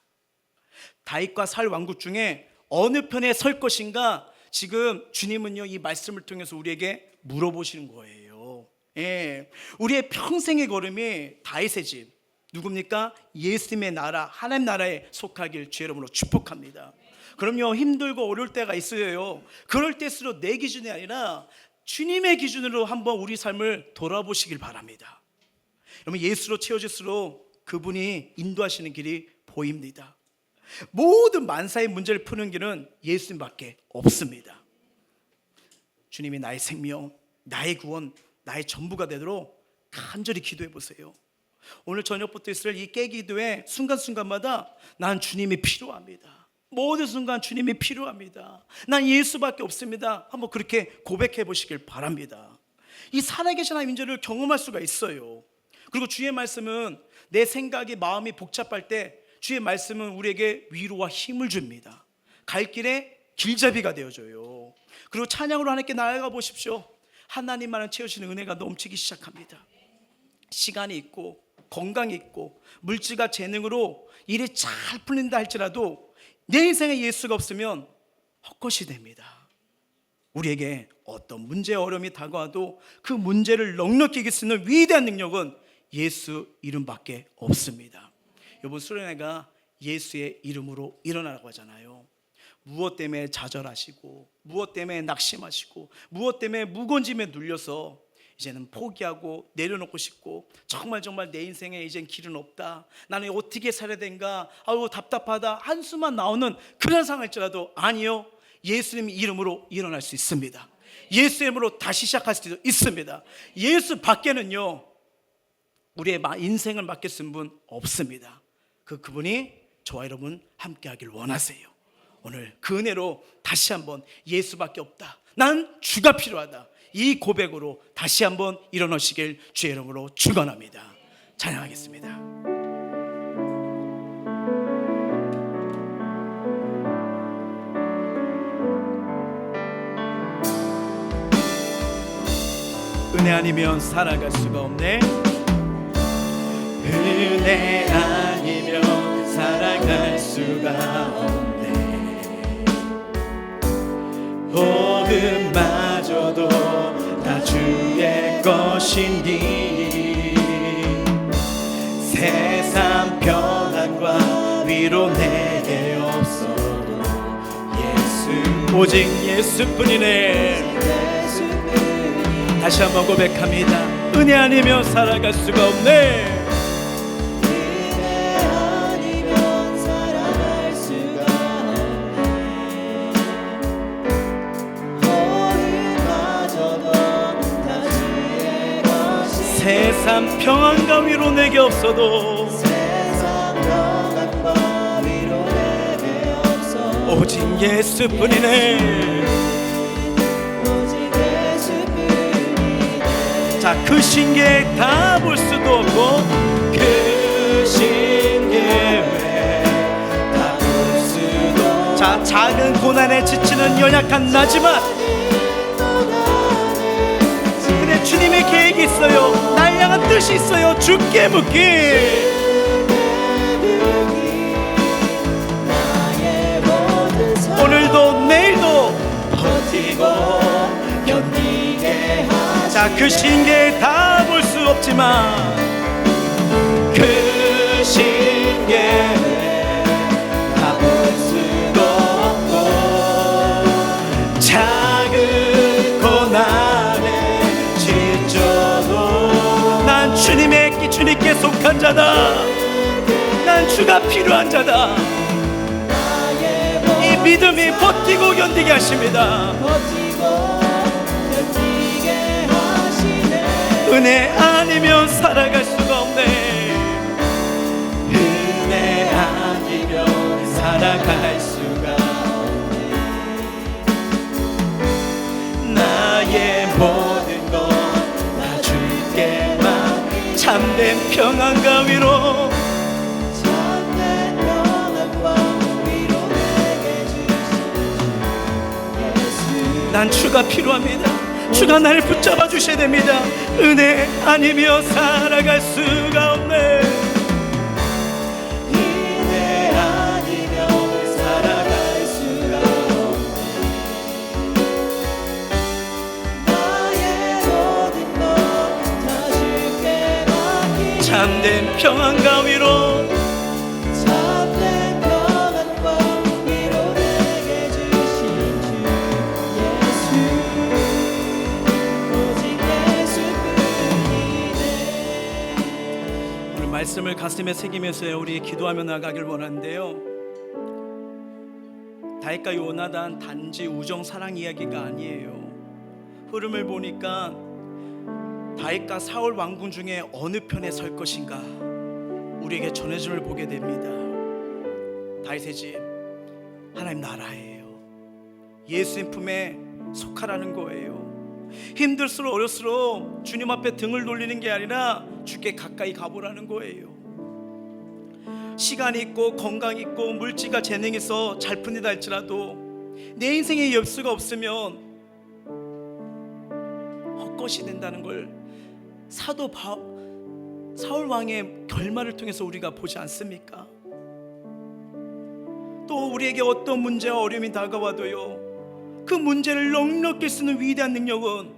S1: 다윗과 사울 왕국 중에 어느 편에 설 것인가, 지금 주님은요 이 말씀을 통해서 우리에게 물어보시는 거예요. 우리의 평생의 걸음이 다윗의 집, 누굽니까? 예수님의 나라, 하나님 나라에 속하길 주의 이름으로 축복합니다. 그럼요, 힘들고 어려울 때가 있어요. 그럴 때일수록 내 기준이 아니라 주님의 기준으로 한번 우리 삶을 돌아보시길 바랍니다. 여러분, 예수로 채워질수록 그분이 인도하시는 길이 보입니다. 모든 만사의 문제를 푸는 길은 예수님밖에 없습니다. 주님이 나의 생명, 나의 구원, 나의 전부가 되도록 간절히 기도해 보세요. 오늘 저녁부터 있을 이 깨기도에 순간순간마다 난 주님이 필요합니다. 모든 순간 주님이 필요합니다. 난 예수밖에 없습니다. 한번 그렇게 고백해 보시길 바랍니다. 이 살아계신 하나님 인자를 경험할 수가 있어요. 그리고 주의 말씀은 내 생각이, 마음이 복잡할 때 주의 말씀은 우리에게 위로와 힘을 줍니다. 갈 길에 길잡이가 되어줘요. 그리고 찬양으로 하나님께 나아가 보십시오. 하나님만을 채우시는 은혜가 넘치기 시작합니다. 시간이 있고 건강이 있고 물질과 재능으로 일이 잘 풀린다 할지라도 내 인생에 예수가 없으면 헛것이 됩니다. 우리에게 어떤 문제, 어려움이 다가와도 그 문제를 넉넉히 이길 수 있는 위대한 능력은 예수 이름밖에 없습니다. 여러분, 수련회가 예수의 이름으로 일어나라고 하잖아요. 무엇 때문에 좌절하시고, 무엇 때문에 낙심하시고, 무엇 때문에 무거운 짐에 눌려서 이제는 포기하고 내려놓고 싶고, 정말 내 인생에 이젠 길은 없다, 나는 어떻게 살아야 되는가, 아유 답답하다, 한숨만 나오는 그런 상황일지라도, 아니요, 예수님 이름으로 일어날 수 있습니다. 예수 이름으로 다시 시작할 수도 있습니다. 예수 밖에는요 우리의 인생을 맡길 수 있는 분 없습니다. 그분이 저와 여러분 함께 하길 원하세요. 오늘 그 은혜로 다시 한번 예수밖에 없다, 난 주가 필요하다, 이 고백으로 다시 한번 일어나시길 주의 이름으로 축원합니다. 찬양하겠습니다. 은혜 아니면 살아갈 수가 없네. 은혜 아니면 살아갈 수가 없네. 복음마저도 다 주의 것이니 세상 평안과 위로 내게 없어도 예수, 오직 예수뿐이네. 다시 한번 고백합니다. 은혜 아니면 살아갈 수가 없네. 은혜 아니면 살아갈 수가 없네. 복음마저도 다 주의 것이니 세상 평안과 위로 내게 없어도, 세상 평안과 위로 내게 없어도 오직 예수뿐이네. 자, 그 신기에 다 볼 수도 없고, 그 신기에 다 볼 수도 없고, 자, 작은 고난에 지치는 연약한 나지만 근데 주님의 계획이 있어요. 날 향한 뜻이 있어요. 주께 묻기. 오늘도 내일도 버티고 견디게 하시네. 자, 그 신기에 다 볼 수 없지만 그 신기에 다 볼 수도 없고, 작은 고난에 지쳐도 난 주님께 속한 자다. 난 주가 필요한 자다. 이 믿음이 버티고 견디게 하십니다. 은혜 아니면 살아갈 수가 없네. 은혜 아니면 살아갈 수가 없네. 나의 모든 것 다 줄게만. 참된 평안과 위로, 참된 평안과 위로 내게 주신 예수. 난 주가 필요합니다. 주가 나를 붙잡아 주셔야 됩니다. 은혜 아니며 살아갈 수가 없네. 은혜 아니며 살아갈 수가 없네. 나의 모든 것 다 주께 맡기네. 참된 평안과 위로, 참된 평안과 위로 내게 주신 주 예수. 말씀을 가슴에 새기면서 우리 기도하며 나가길 원하는데요, 다윗과 요나단 단지 우정 사랑 이야기가 아니에요. 흐름을 보니까 다윗과 사울 왕궁 중에 어느 편에 설 것인가 우리에게 전해짐을 보게 됩니다. 다윗의 집 하나님 나라예요. 예수님 품에 속하라는 거예요. 힘들수록 어려울수록 주님 앞에 등을 돌리는 게 아니라 주께 가까이 가보라는 거예요. 시간이 있고 건강이 있고 물질과 재능이 있어 잘 풀린다 할지라도 내 인생에 엽수가 없으면 헛것이 된다는 걸 사도 사울 왕의 결말을 통해서 우리가 보지 않습니까? 또 우리에게 어떤 문제와 어려움이 다가와도요, 그 문제를 넉넉히 쓰는 위대한 능력은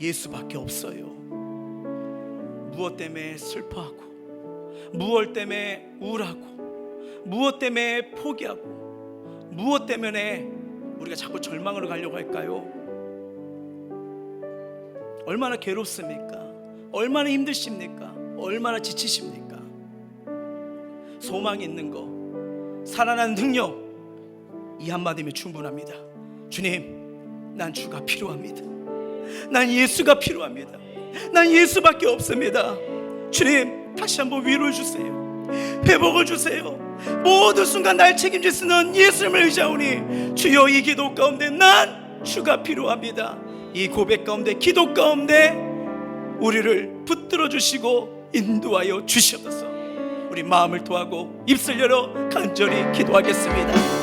S1: 예수밖에 없어요. 무엇 때문에 슬퍼하고, 무엇 때문에 우울하고, 무엇 때문에 포기하고, 무엇 때문에 우리가 자꾸 절망으로 가려고 할까요? 얼마나 괴롭습니까? 얼마나 힘드십니까? 얼마나 지치십니까? 소망이 있는 거, 살아나는 능력, 이 한마디면 충분합니다. 주님, 난 주가 필요합니다. 난 예수가 필요합니다. 난 예수밖에 없습니다. 주님, 다시 한번 위로를 주세요. 회복을 주세요. 모든 순간 날 책임질 수 있는 예수님을 의지하오니 주여, 이 기도 가운데 난 주가 필요합니다. 이 고백 가운데, 기도 가운데 우리를 붙들어 주시고 인도하여 주시옵소서. 우리 마음을 토하고 입술 열어 간절히 기도하겠습니다.